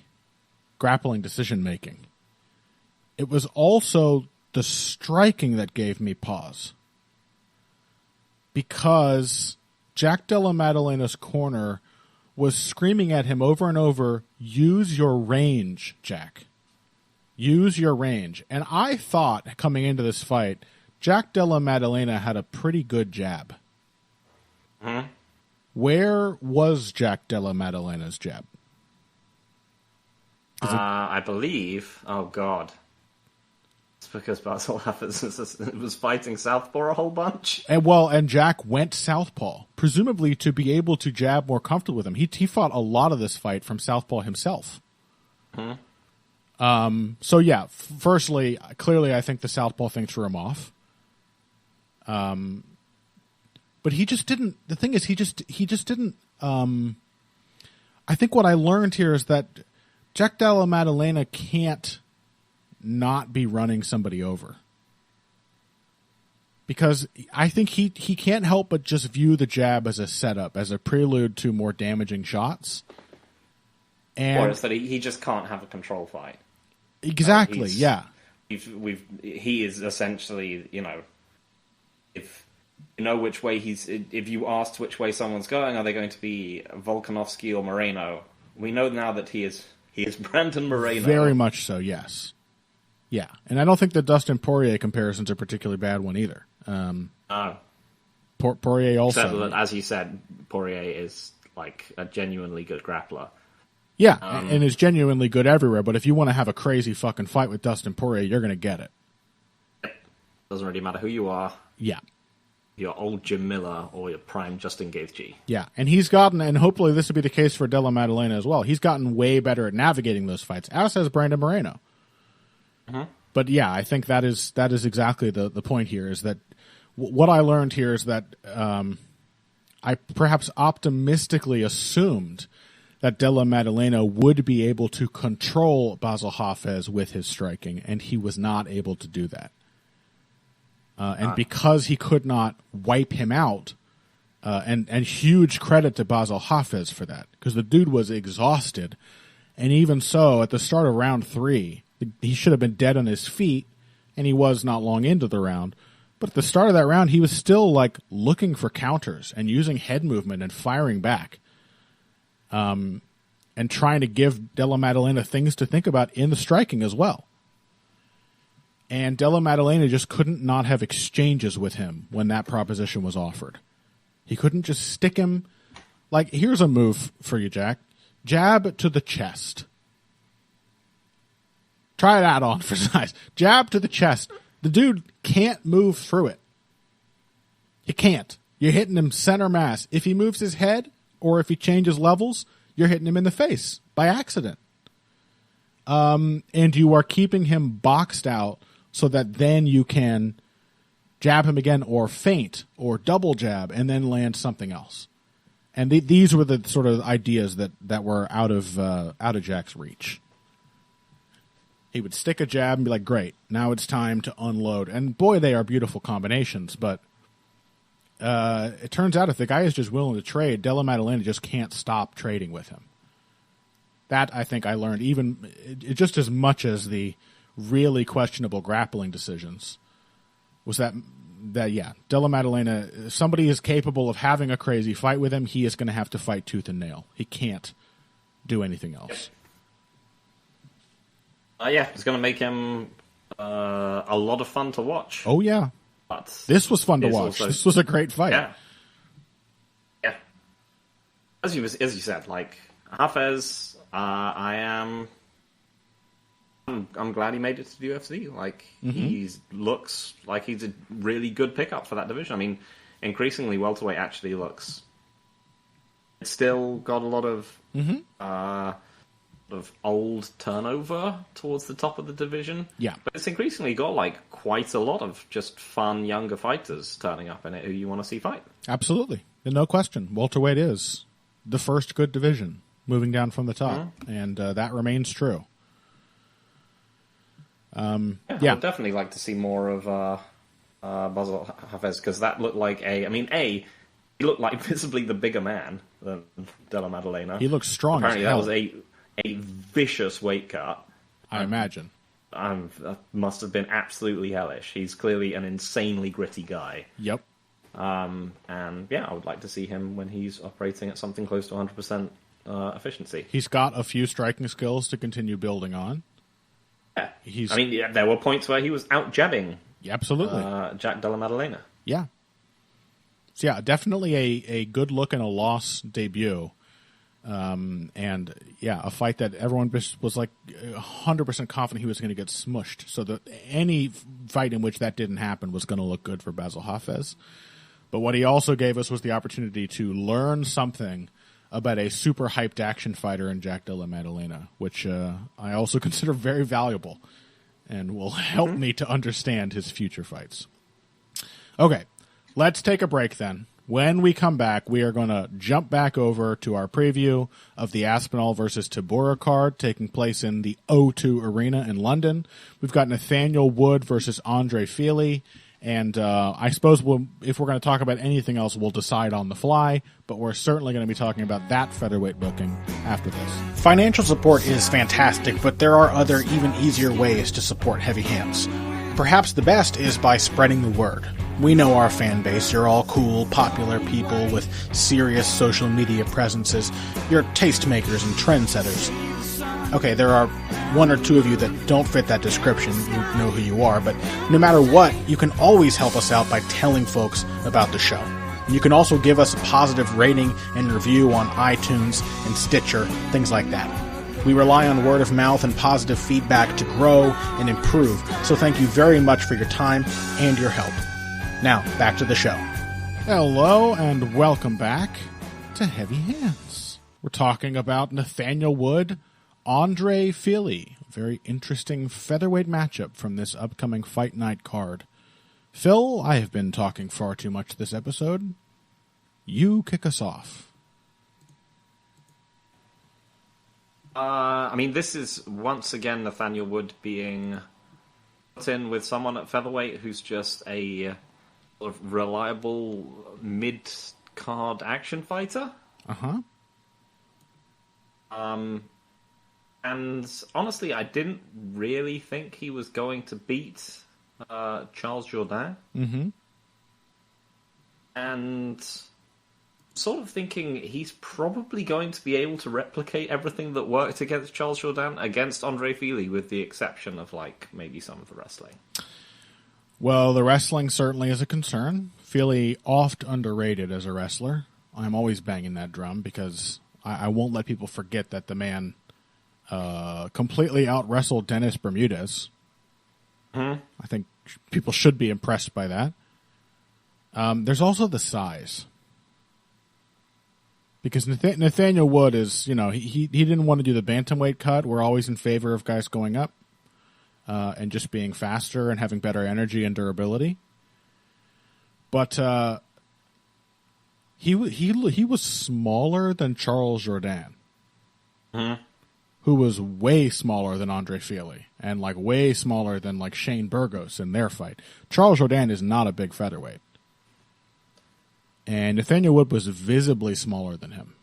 grappling decision-making. It was also the striking that gave me pause. because Jack Della Maddalena's corner was screaming at him over and over, use your range, Jack. Use your range. And I thought, coming into this fight, Jack Della Maddalena had a pretty good jab. Hmm? Where was Jack Della Maddalena's jab? I believe... Oh, God. It's because Basil Hafez was fighting Southpaw a whole bunch. And Jack went southpaw, presumably to be able to jab more comfortably with him. He fought a lot of this fight from southpaw himself. So yeah, firstly, clearly I think the southpaw thing threw him off. But he just didn't. The thing is, he just didn't. I think what I learned here is that Jack Della Maddalena can't not be running somebody over, because I think he can't help but just view the jab as a setup, as a prelude to more damaging shots. And Or it's that he just can't have a control fight. Exactly. Yeah. He is essentially, if you know which way if you asked which way someone's going, are they going to be Volkanovski or Moreno? We know now that he is Brandon Moreno. Very much so. Yes. Yeah, and I don't think the Dustin Poirier comparison's a particularly bad one either. No. Poirier also, Except that, as you said, Poirier is like a genuinely good grappler. Yeah, and is genuinely good everywhere. But if you want to have a crazy fucking fight with Dustin Poirier, you're going to get it. Doesn't really matter who you are. Yeah. You're old Jim Miller or your prime Justin Gaethje. Yeah, and he's gotten, and hopefully this will be the case for Della Maddalena as well, he's gotten way better at navigating those fights, as has Brandon Moreno. But yeah, I think that is exactly the point here, is that what I learned here is that I perhaps optimistically assumed that Della Maddalena would be able to control Basil Hafez with his striking, and he was not able to do that. And because he could not wipe him out, and huge credit to Basil Hafez for that, because the dude was exhausted, and even so, at the start of round 3, he should have been dead on his feet, and he was not long into the round. But at the start of that round, he was still looking for counters and using head movement and firing back, and trying to give Della Maddalena things to think about in the striking as well. And Della Maddalena just couldn't not have exchanges with him when that proposition was offered. He couldn't just stick him. Here's a move for you, Jack. Jab to the chest. Try that on for size. Jab to the chest. The dude can't move through it. He can't. You're hitting him center mass. If he moves his head or if he changes levels, you're hitting him in the face by accident. And you are keeping him boxed out so that then you can jab him again or feint or double jab and then land something else. And these were the sort of ideas that were out of Jack's reach. He would stick a jab and be like, great, now it's time to unload. And boy, they are beautiful combinations, but it turns out if the guy is just willing to trade, Della Maddalena just can't stop trading with him. That, I think I learned just as much as the really questionable grappling decisions, was that Della Maddalena, if somebody is capable of having a crazy fight with him, he is going to have to fight tooth and nail. He can't do anything else. It's going to make him a lot of fun to watch. Oh, yeah. But this was fun to watch. This was a great fight. Yeah. Yeah. As you said, Hafez, I'm glad he made it to the UFC. He looks like he's a really good pickup for that division. I mean, increasingly, welterweight actually looks... It's still got a lot of old turnover towards the top of the division. Yeah. But it's increasingly got quite a lot of just fun younger fighters turning up in it who you want to see fight. Absolutely. No question. Welterweight is the first good division moving down from the top. And that remains true. I would definitely like to see more of Basil Hafez, because that looked like he looked like visibly the bigger man than Della Maddalena. He looks strong. Apparently as hell. That was a vicious weight cut. I imagine. That must have been absolutely hellish. He's clearly an insanely gritty guy. Yep. And yeah, I would like to see him when he's operating at something close to 100% efficiency. He's got a few striking skills to continue building on. Yeah. I mean, yeah, there were points where he was out jabbing. Absolutely. Jack Della Maddalena. Yeah. So yeah, definitely a good look and a loss debut. And yeah, a fight that everyone was like 100% confident he was going to get smushed. So that any fight in which that didn't happen was going to look good for Basil Hafez. But what he also gave us was the opportunity to learn something about a super hyped action fighter in Jack Della Maddalena, which I also consider very valuable and will help me to understand his future fights. Okay, let's take a break then. When we come back, we are going to jump back over to our preview of the Aspinall versus Tabora card taking place in the O2 Arena in London. We've got Nathaniel Wood versus Andre Fili. And I suppose if we're going to talk about anything else, we'll decide on the fly. But we're certainly going to be talking about that featherweight booking after this. Financial support is fantastic, but there are other, even easier ways to support Heavy Hands. Perhaps the best is by spreading the word. We know our fan base. You're all cool, popular people with serious social media presences. You're tastemakers and trendsetters. Okay, there are one or two of you that don't fit that description. You know who you are. But no matter what, you can always help us out by telling folks about the show. And you can also give us a positive rating and review on iTunes and Stitcher, things like that. We rely on word of mouth and positive feedback to grow and improve. So thank you very much for your time and your help. Now, back to the show. Hello and welcome back to Heavy Hands. We're talking about Nathaniel Wood, Andre Fili. Very interesting featherweight matchup from this upcoming Fight Night card. Phil, I have been talking far too much this episode. You kick us off. I mean, this is once again Nathaniel Wood being put in with someone at featherweight who's just a sort of reliable mid-card action fighter. Uh-huh. And honestly, I didn't really think he was going to beat Charles Jourdain. Mm-hmm. And sort of thinking he's probably going to be able to replicate everything that worked against Charles Jourdain against Andre Fili, with the exception of, like, maybe some of the wrestling. Well, the wrestling certainly is a concern. Fili oft underrated as a wrestler. I'm always banging that drum because I won't let people forget that the man completely out-wrestled Dennis Bermudez. Mm-hmm. I think people should be impressed by that. There's also the size. Because Nathaniel Wood is, he didn't want to do the bantamweight cut. We're always in favor of guys going up and just being faster and having better energy and durability. But he was smaller than Charles Jourdain, who was way smaller than Andre Fili and like way smaller than like Shane Burgos in their fight. Charles Jourdain is not a big featherweight. And Nathaniel Wood was visibly smaller than him.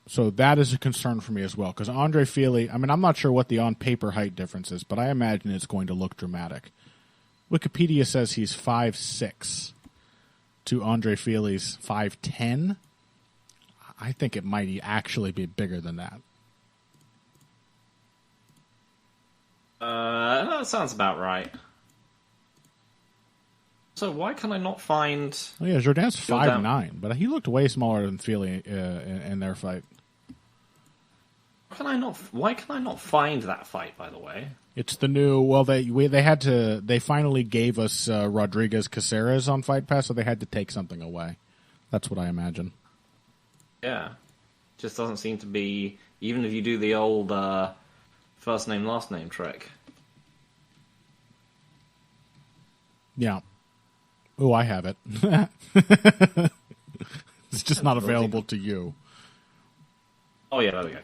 So that is a concern for me as well. Because Andre Fili, I mean, I'm not sure what the on-paper height difference is, but I imagine it's going to look dramatic. Wikipedia says he's 5'6" to Andre Fili's 5'10". I think it might actually be bigger than that. That sounds about right. So why can I not find... Oh yeah, Jourdain's 5'9", but he looked way smaller than Fili in their fight. Why can I not find that fight, by the way? It's the new... Well, they finally gave us Rodriguez Caceres on Fight Pass, so they had to take something away. That's what I imagine. Yeah. Just doesn't seem to be... Even if you do the old first name, last name trick. Yeah. Oh, I have it. It's just not available to you. Oh, yeah, there we go.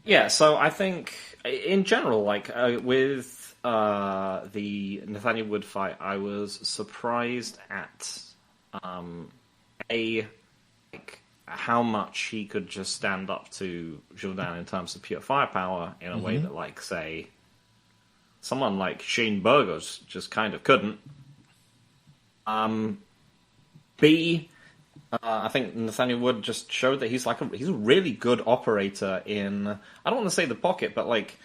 Yeah, so I think, in general, like, with the Nathaniel Wood fight, I was surprised at, how much he could just stand up to Jourdain in terms of pure firepower in a way that, like, say, someone like Shane Burgos just kind of couldn't. B, I think Nathaniel Wood just showed that he's a really good operator in, I don't want to say the pocket, but like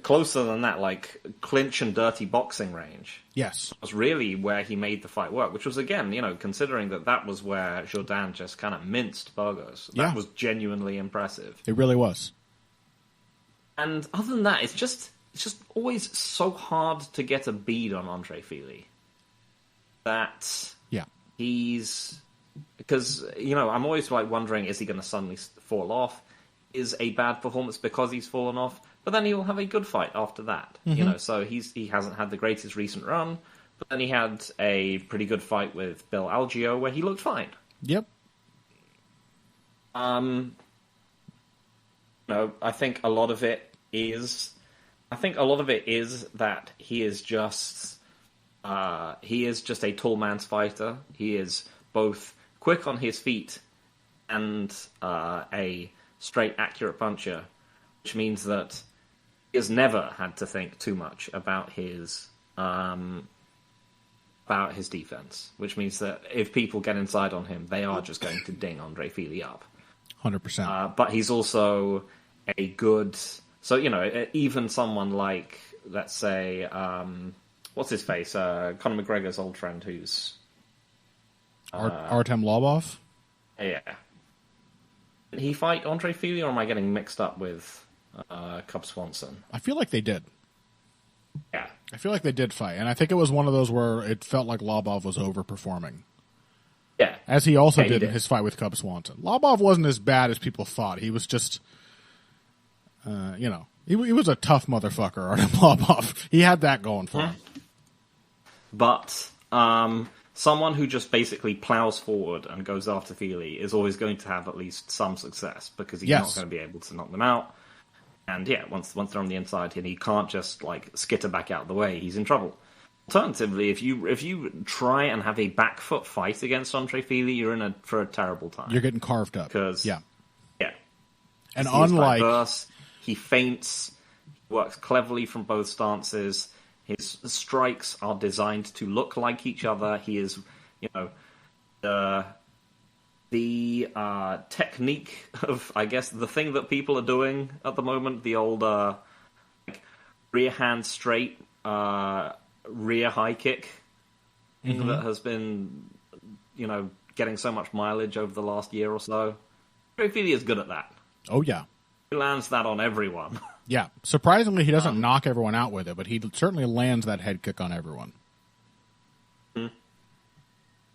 closer than that, like clinch and dirty boxing range. Yes. Was really where he made the fight work, which was, again, considering that was where Jourdain just kind of minced Burgos. That was genuinely impressive. It really was. And other than that, it's just always so hard to get a bead on Andre Fili. That he's... Because, I'm always like wondering, is he going to suddenly fall off? Is a bad performance because he's fallen off? But then he'll have a good fight after that. Mm-hmm. So he hasn't had the greatest recent run, but then he had a pretty good fight with Bill Algeo where he looked fine. Yep. I think a lot of it is that he is just a tall man's fighter. He is both quick on his feet and a straight, accurate puncher, which means that he has never had to think too much about his defense. Which means that if people get inside on him, they are just going to ding Andre Fili up. 100%. But he's also a good... So, even someone like, let's say, what's his face? Conor McGregor's old friend who's... Artem Lobov? Yeah. Did he fight Andre Fili, or am I getting mixed up with Cub Swanson? I feel like they did. Yeah. I feel like they did fight, and I think it was one of those where it felt like Lobov was overperforming. Yeah. As he also did in his fight with Cub Swanson. Lobov wasn't as bad as people thought. He was just, he was a tough motherfucker, Artem Lobov. He had that going for him. But someone who just basically plows forward and goes after Fili is always going to have at least some success, because he's not going to be able to knock them out. And once they're on the inside and he can't just like skitter back out of the way, he's in trouble. Alternatively, if you try and have a back foot fight against Andre Fili, you're for a terrible time. You're getting carved up. Because and he unlike diverse, he feints, he works cleverly from both stances. His strikes are designed to look like each other. He is, the technique of, I guess, the thing that people are doing at the moment, the old rear hand straight, rear high kick that has been, getting so much mileage over the last year or so. Andre Fili is good at that. Oh, yeah. He lands that on everyone. Yeah. Surprisingly, he doesn't knock everyone out with it, but he certainly lands that head kick on everyone.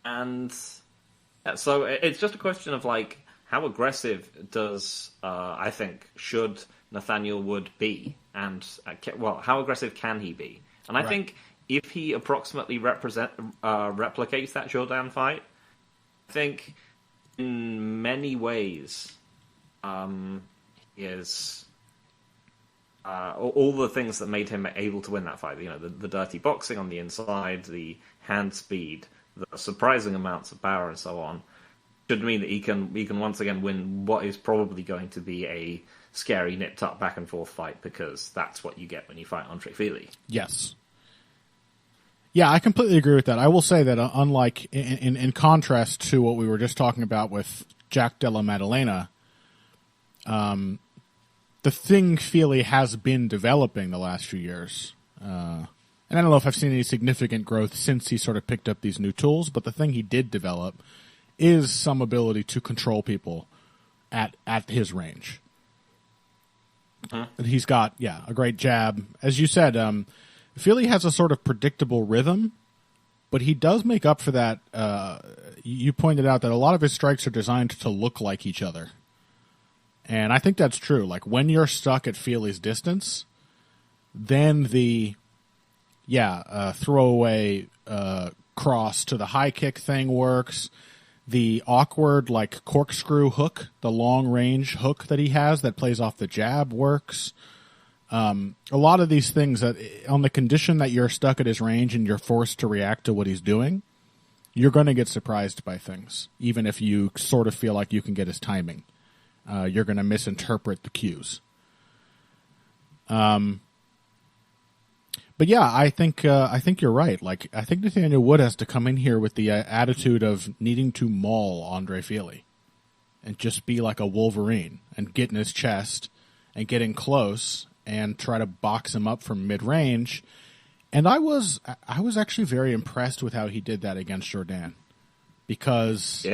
And so it's just a question of, like, how aggressive should Nathaniel Wood be? And, how aggressive can he be? And I think if he approximately replicates that Jourdain fight, I think in many ways he is... all the things that made him able to win that fight, the dirty boxing on the inside, the hand speed, the surprising amounts of power, and so on, should mean that he can once again win what is probably going to be a scary, nipped up back and forth fight, because that's what you get when you fight Andre Fili. Yes. Yeah, I completely agree with that. I will say that unlike in contrast to what we were just talking about with Jack Della Maddalena, the thing Fili has been developing the last few years, and I don't know if I've seen any significant growth since he sort of picked up these new tools, but the thing he did develop is some ability to control people at his range. He's got, a great jab. As you said, Fili has a sort of predictable rhythm, but he does make up for that. You pointed out that a lot of his strikes are designed to look like each other. And I think that's true. Like, when you're stuck at Fili's distance, then the throwaway cross to the high kick thing works. The awkward, like, corkscrew hook, the long-range hook that he has that plays off the jab works. A lot of these things, that on the condition that you're stuck at his range and you're forced to react to what he's doing, you're going to get surprised by things, even if you sort of feel like you can get his timing. You're going to misinterpret the cues. But yeah, I think you're right. Like, I think Nathaniel Wood has to come in here with the attitude of needing to maul Andre Fili and just be like a Wolverine and get in his chest and get in close and try to box him up from mid-range. And I was actually very impressed with how he did that against Jourdain, because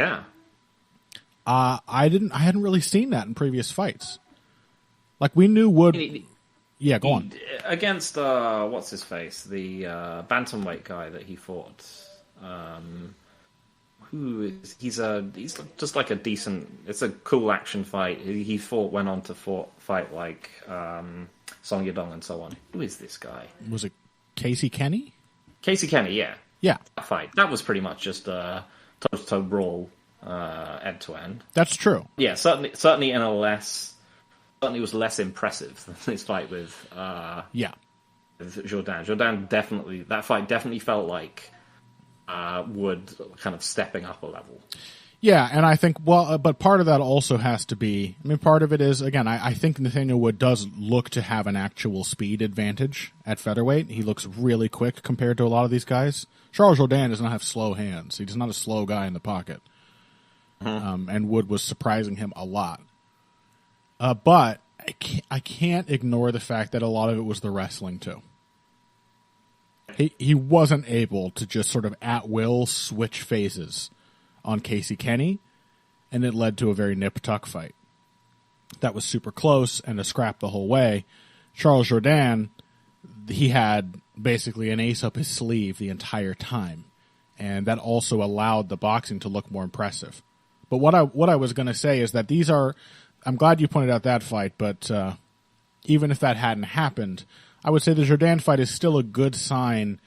I hadn't really seen that in previous fights. Like, we knew Wood. Yeah, go on. Against what's his face, the bantamweight guy that he fought. He's just like a decent. It's a cool action fight. He went on to fight like Song Yadong and so on. Who is this guy? Was it Casey Kenny? Casey Kenny, yeah. Yeah. That fight. That was pretty much just a toe-to-toe brawl, end to end. That's true. Yeah, certainly in a certainly was less impressive than this fight with Jourdain. That fight definitely felt like Wood kind of stepping up a level. Yeah, and I think, but part of that also has to be, I mean, part of it is, again, I think Nathaniel Wood does look to have an actual speed advantage at featherweight. He looks really quick compared to a lot of these guys. Charles Jourdain does not have slow hands. He's not a slow guy in the pocket. And Wood was surprising him a lot. But I can't ignore the fact that a lot of it was the wrestling, too. He wasn't able to just sort of at will switch phases on Casey Kenny, and it led to a very nip-tuck fight. That was super close and a scrap the whole way. Charles Jourdain, he had basically an ace up his sleeve the entire time, and that also allowed the boxing to look more impressive. But what I was going to say is that these are... I'm glad you pointed out that fight, but even if that hadn't happened, I would say the Jourdain fight is still a good sign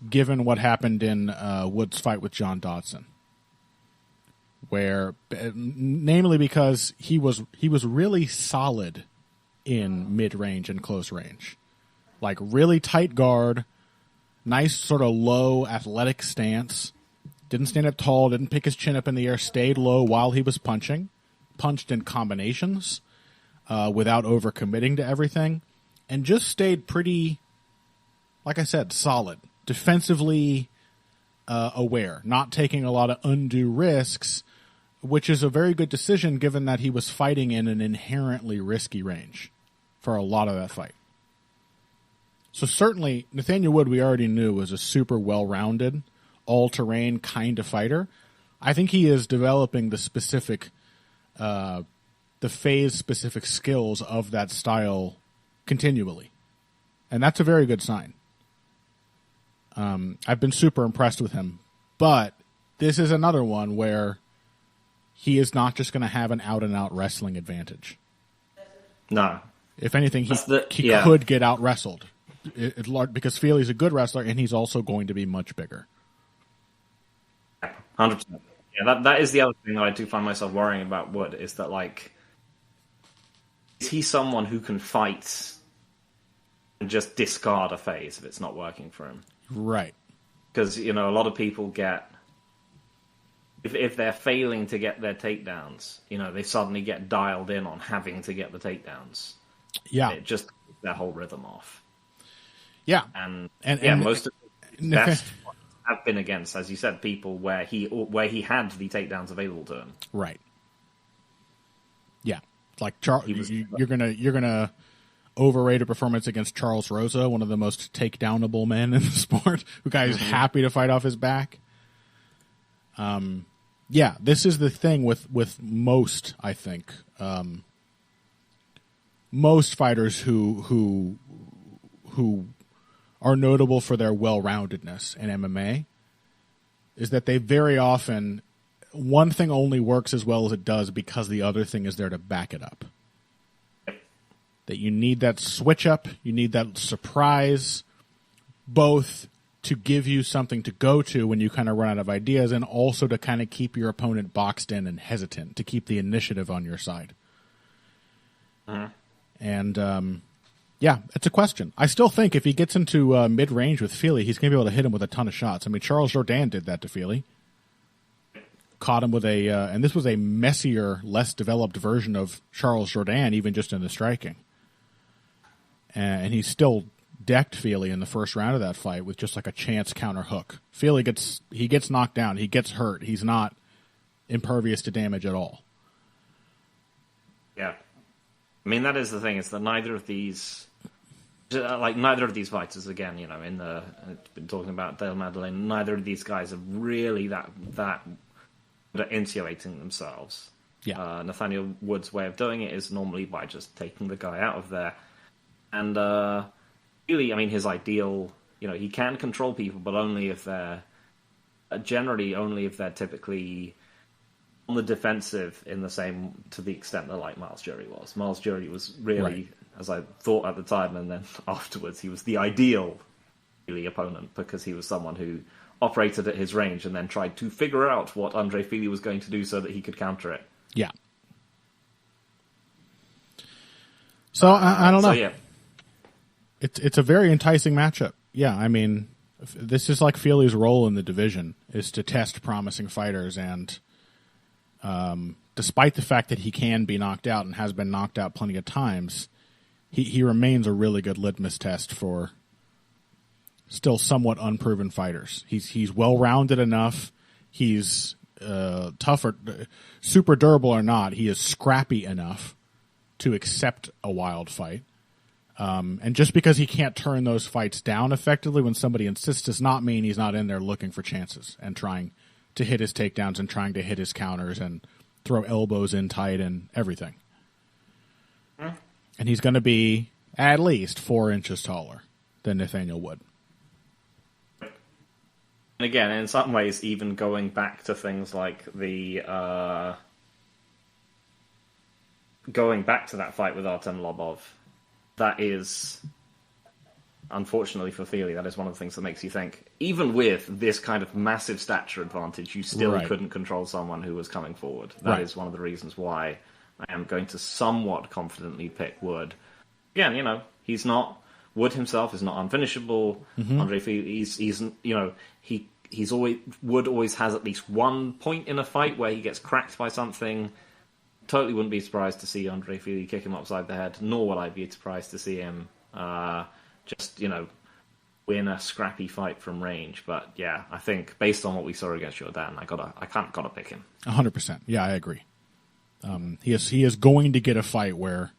given what happened in Wood's fight with John Dodson. Where, namely because he was really solid in mid-range and close range. Like, really tight guard, nice sort of low athletic stance, didn't stand up tall, didn't pick his chin up in the air, stayed low while he was punching, punched in combinations without overcommitting to everything, and just stayed pretty, like I said, solid, defensively aware, not taking a lot of undue risks, which is a very good decision given that he was fighting in an inherently risky range for a lot of that fight. So certainly, Nathaniel Wood, we already knew, was a super well-rounded, all-terrain kind of fighter. I think he is developing the specific, the phase-specific skills of that style continually. And that's a very good sign. I've been super impressed with him. But this is another one where he is not just going to have an out-and-out wrestling advantage. No. If anything, he could get out-wrestled. Because Fili's a good wrestler, and he's also going to be much bigger. 100%. Yeah, that is the other thing that I do find myself worrying about Wood, is that, like, is he someone who can fight and just discard a phase if it's not working for him? Right. Because, a lot of people get... If they're failing to get their takedowns, they suddenly get dialed in on having to get the takedowns. Yeah. It just takes their whole rhythm off. Yeah. And most of the best have been against, as you said, people where he had the takedowns available to him. Right. Yeah. Like you're gonna overrate a performance against Charles Rosa, one of the most takedownable men in the sport, who guy is happy to fight off his back. Yeah, this is the thing with most, I think, most fighters who are notable for their well-roundedness in MMA, is that they very often, one thing only works as well as it does because the other thing is there to back it up. That you need that switch up, you need that surprise, both to give you something to go to when you kind of run out of ideas, and also to kind of keep your opponent boxed in and hesitant, to keep the initiative on your side. And, yeah, it's a question. I still think if he gets into mid-range with Fili, he's going to be able to hit him with a ton of shots. I mean, Charles Jourdain did that to Fili. Caught him with and this was a messier, less developed version of Charles Jourdain, even just in the striking. And he still decked Fili in the first round of that fight with just like a chance counter hook. Fili gets knocked down. He gets hurt. He's not impervious to damage at all. Yeah. I mean, that is the thing. It's that neither of these fighters, again, it's been talking about Dale Maddalena, neither of these guys are really that insulating themselves. Yeah. Nathaniel Wood's way of doing it is normally by just taking the guy out of there. And really, I mean, his ideal, he can control people, but only if they're typically on the defensive to the extent that like Miles Jury was. Miles Jury was really, right, as I thought at the time, and then afterwards, he was the ideal Fili opponent because he was someone who operated at his range and then tried to figure out what Andre Fili was going to do so that he could counter it. Yeah. So I don't know. So, yeah. It's a very enticing matchup. Yeah, I mean, this is like Fili's role in the division is to test promising fighters, and despite the fact that he can be knocked out and has been knocked out plenty of times, he remains a really good litmus test for still somewhat unproven fighters. He's well-rounded enough. He's tougher, super durable or not. He is scrappy enough to accept a wild fight. And just because he can't turn those fights down effectively when somebody insists does not mean he's not in there looking for chances and trying to hit his takedowns and trying to hit his counters and throw elbows in tight and everything. And he's going to be at least 4 inches taller than Nathaniel Wood. And again, in some ways, even going back to things like going back to that fight with Artem Lobov, that is, unfortunately for Fili, that is one of the things that makes you think, even with this kind of massive stature advantage, you still couldn't control someone who was coming forward. That is one of the reasons why I am going to somewhat confidently pick Wood. Again, he's not, Wood himself is not unfinishable. Mm-hmm. Andre Fili, Wood always has at least one point in a fight where he gets cracked by something. Totally wouldn't be surprised to see Andre Fili kick him upside the head, nor would I be surprised to see him win a scrappy fight from range. But yeah, I think based on what we saw against Jordan, I gotta pick him. 100%. Yeah, I agree. He is going to get a fight where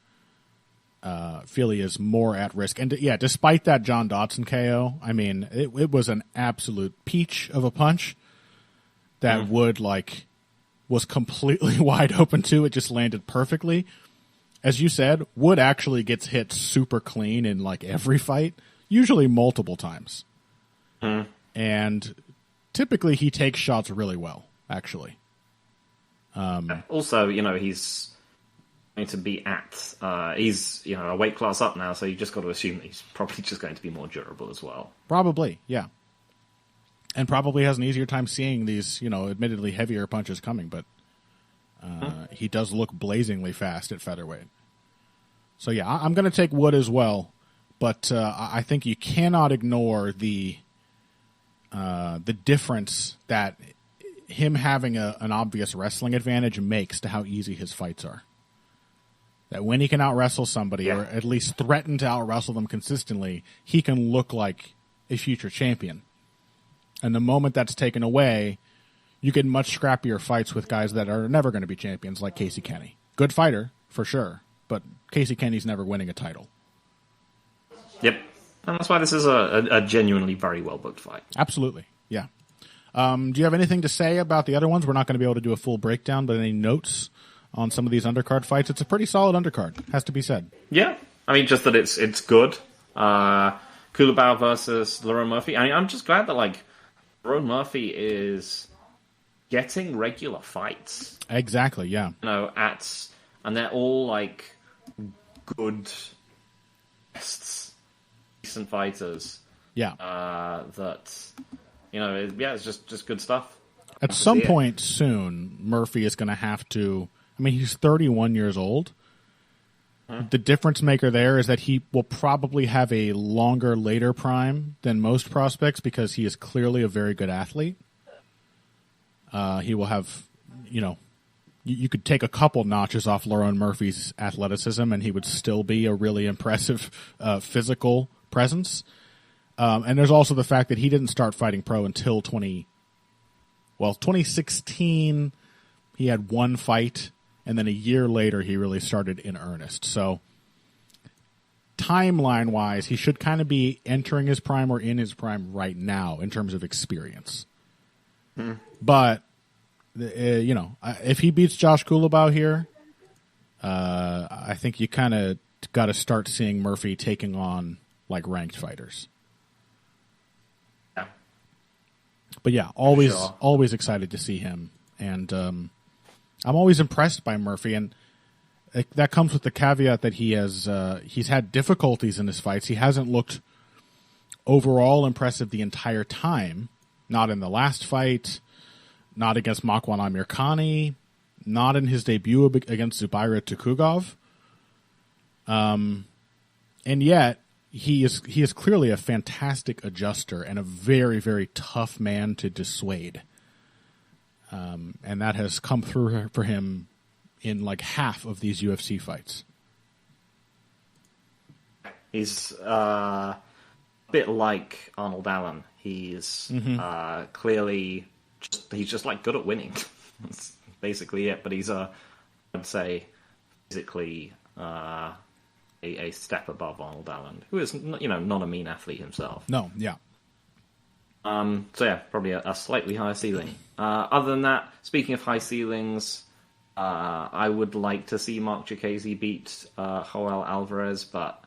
Fili is more at risk. And yeah, despite that John Dodson KO, I mean, it was an absolute peach of a punch that Wood was completely wide open to. It just landed perfectly. As you said, Wood actually gets hit super clean in like every fight, usually multiple times. And typically he takes shots really well, actually. Also, he's going to be he's a weight class up now, so you just got to assume that he's probably just going to be more durable as well. Probably, yeah. And probably has an easier time seeing these, admittedly heavier punches coming, but he does look blazingly fast at featherweight. So yeah, I'm going to take Wood as well, but I think you cannot ignore the difference that him having an obvious wrestling advantage makes to how easy his fights are. That when he can out-wrestle somebody, or at least threaten to out-wrestle them consistently, he can look like a future champion. And the moment that's taken away, you get much scrappier fights with guys that are never going to be champions, like Casey Kenny. Good fighter, for sure, but Casey Kenny's never winning a title. Yep. And that's why this is a genuinely very well-booked fight. Absolutely, yeah. Do you have anything to say about the other ones? We're not going to be able to do a full breakdown, but any notes on some of these undercard fights? It's a pretty solid undercard, has to be said. Yeah. I mean, just that it's good. Kulabau versus Lerone Murphy. I mean, I'm just glad that, Lerone Murphy is getting regular fights. Exactly, yeah. And they're all good bests, decent fighters. Yeah. It's just good stuff. At some point soon, Murphy is going to have to. I mean, he's 31 years old. The difference maker there is that he will probably have a longer later prime than most prospects because he is clearly a very good athlete. He will have, you could take a couple notches off Lerone Murphy's athleticism and he would still be a really impressive physical presence. And there's also the fact that he didn't start fighting pro until 2016. He had one fight, and then a year later he really started in earnest. So timeline-wise, he should kind of be entering his prime or in his prime right now in terms of experience. But, if he beats Josh Kulabau here, I think you kind of got to start seeing Murphy taking on ranked fighters. Yeah. But yeah, always excited to see him, and I'm always impressed by Murphy, and that comes with the caveat that he's had difficulties in his fights. He hasn't looked overall impressive the entire time. Not in the last fight, not against Makwan Amirkhani, not in his debut against Zubaira Tukugov. And yet he is clearly a fantastic adjuster and a very, very tough man to dissuade. And that has come through for him in half of these UFC fights. He's a bit like Arnold Allen. He's clearly he's just good at winning. That's basically it. But he's I'd say physically a step above Arnold Allen, who is not a mean athlete himself. No, yeah. So yeah, probably a slightly higher ceiling. Other than that, speaking of high ceilings, I would like to see Mark Jacasey beat Joel Alvarez, but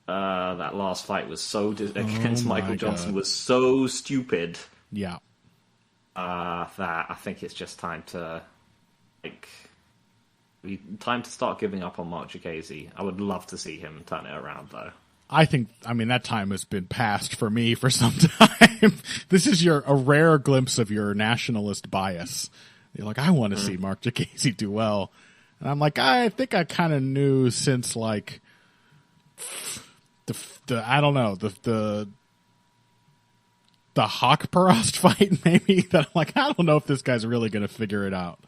that last fight was against Michael Johnson was so stupid. Yeah. That I think it's just time to start giving up on Mark Jacasey. I would love to see him turn it around, though. I mean, that time has been past for me for some time. This is a rare glimpse of your nationalist bias. You're like, I want to see Mark Jacasey do well. And I'm like, I think I kind of knew since I don't know, the Hawk-Perast fight, maybe, that I'm like, I don't know if this guy's really going to figure it out.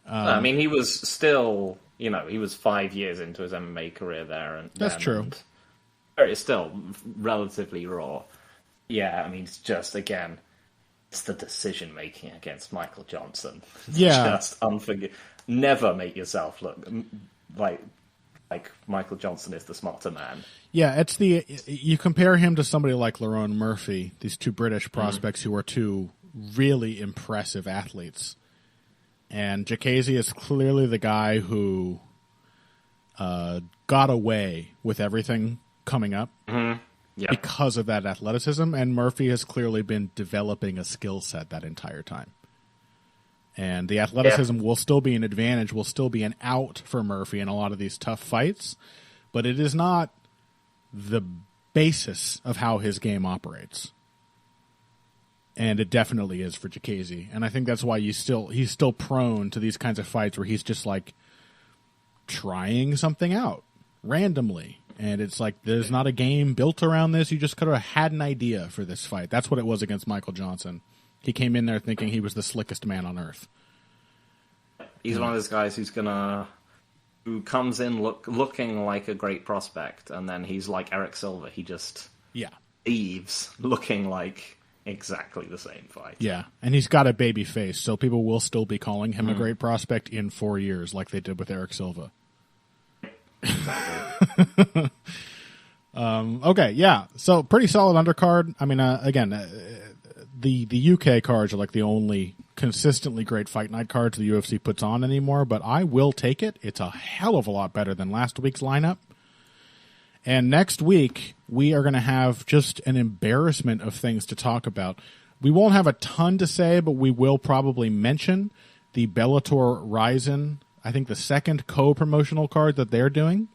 I mean, he was still, he was 5 years into his MMA career there. That's true. It's still relatively raw. Yeah, I mean, it's just, again, it's the decision-making against Michael Johnson. Yeah. Just unforgivable. Never make yourself look like Michael Johnson is the smarter man. Yeah, you compare him to somebody like Lerone Murphy, these two British prospects who are two really impressive athletes. And Jacasey is clearly the guy who got away with everything coming up because of that athleticism, and Murphy has clearly been developing a skill set that entire time. And the athleticism will still be an advantage, will still be an out for Murphy in a lot of these tough fights, but it is not the basis of how his game operates. And it definitely is for Jacasey. And I think that's why he's still prone to these kinds of fights where he's just trying something out randomly. And it's there's not a game built around this. You just could have had an idea for this fight. That's what it was against Michael Johnson. He came in there thinking he was the slickest man on earth. He's one of those guys who comes in looking like a great prospect, and then he's like Eric Silva. He just leaves looking like exactly the same fight. Yeah, and he's got a baby face, so people will still be calling him a great prospect in 4 years, like they did with Eric Silva. Exactly. Okay, yeah. So pretty solid undercard. I mean, again, the UK cards are the only consistently great fight night cards the UFC puts on anymore, but I will take it. It's a hell of a lot better than last week's lineup. And next week, we are going to have just an embarrassment of things to talk about. We won't have a ton to say, but we will probably mention the Bellator Ryzen, I think the second co-promotional card that they're doing.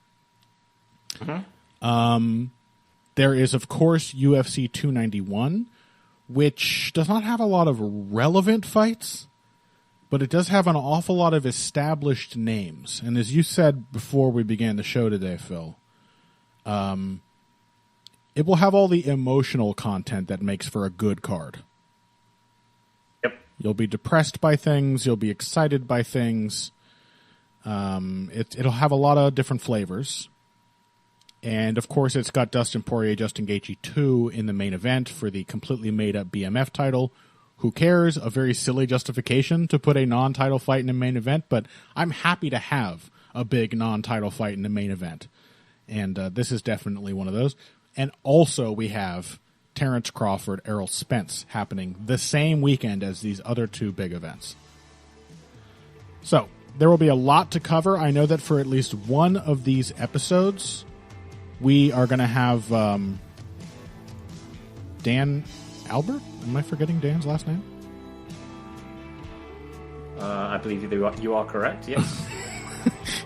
There is, of course, UFC 291, which does not have a lot of relevant fights, but it does have an awful lot of established names. And as you said before we began the show today, Phil, it will have all the emotional content that makes for a good card. Yep. You'll be depressed by things. You'll be excited by things. It'll have a lot of different flavors. And, of course, it's got Dustin Poirier, Justin Gaethje 2 in the main event for the completely made-up BMF title. Who cares? A very silly justification to put a non-title fight in the main event, but I'm happy to have a big non-title fight in the main event. And this is definitely one of those. And also we have Terrence Crawford, Errol Spence happening the same weekend as these other two big events. So there will be a lot to cover. I know that for at least one of these episodes, we are going to have Dan Albert? Am I forgetting Dan's last name? I believe you are correct, yes.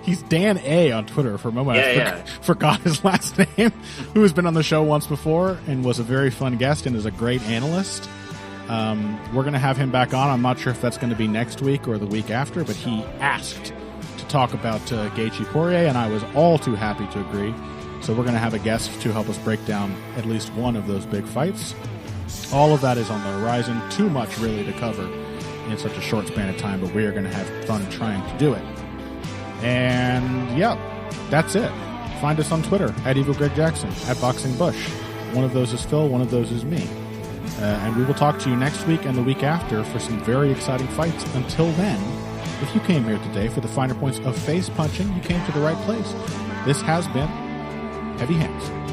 He's Dan A on Twitter for a moment. I forgot his last name, who has been on the show once before and was a very fun guest and is a great analyst. We're going to have him back on. I'm not sure if that's going to be next week or the week after, but he asked to talk about Gaethje Poirier, and I was all too happy to agree. So we're going to have a guest to help us break down at least one of those big fights. All of that is on the horizon. Too much, really, to cover in such a short span of time, but we are going to have fun trying to do it. And, yeah, that's it. Find us on Twitter, at Evil Greg Jackson, at Boxing Bush. One of those is Phil, one of those is me. And we will talk to you next week and the week after for some very exciting fights. Until then, if you came here today for the finer points of face punching, you came to the right place. This has been Heavy Hands.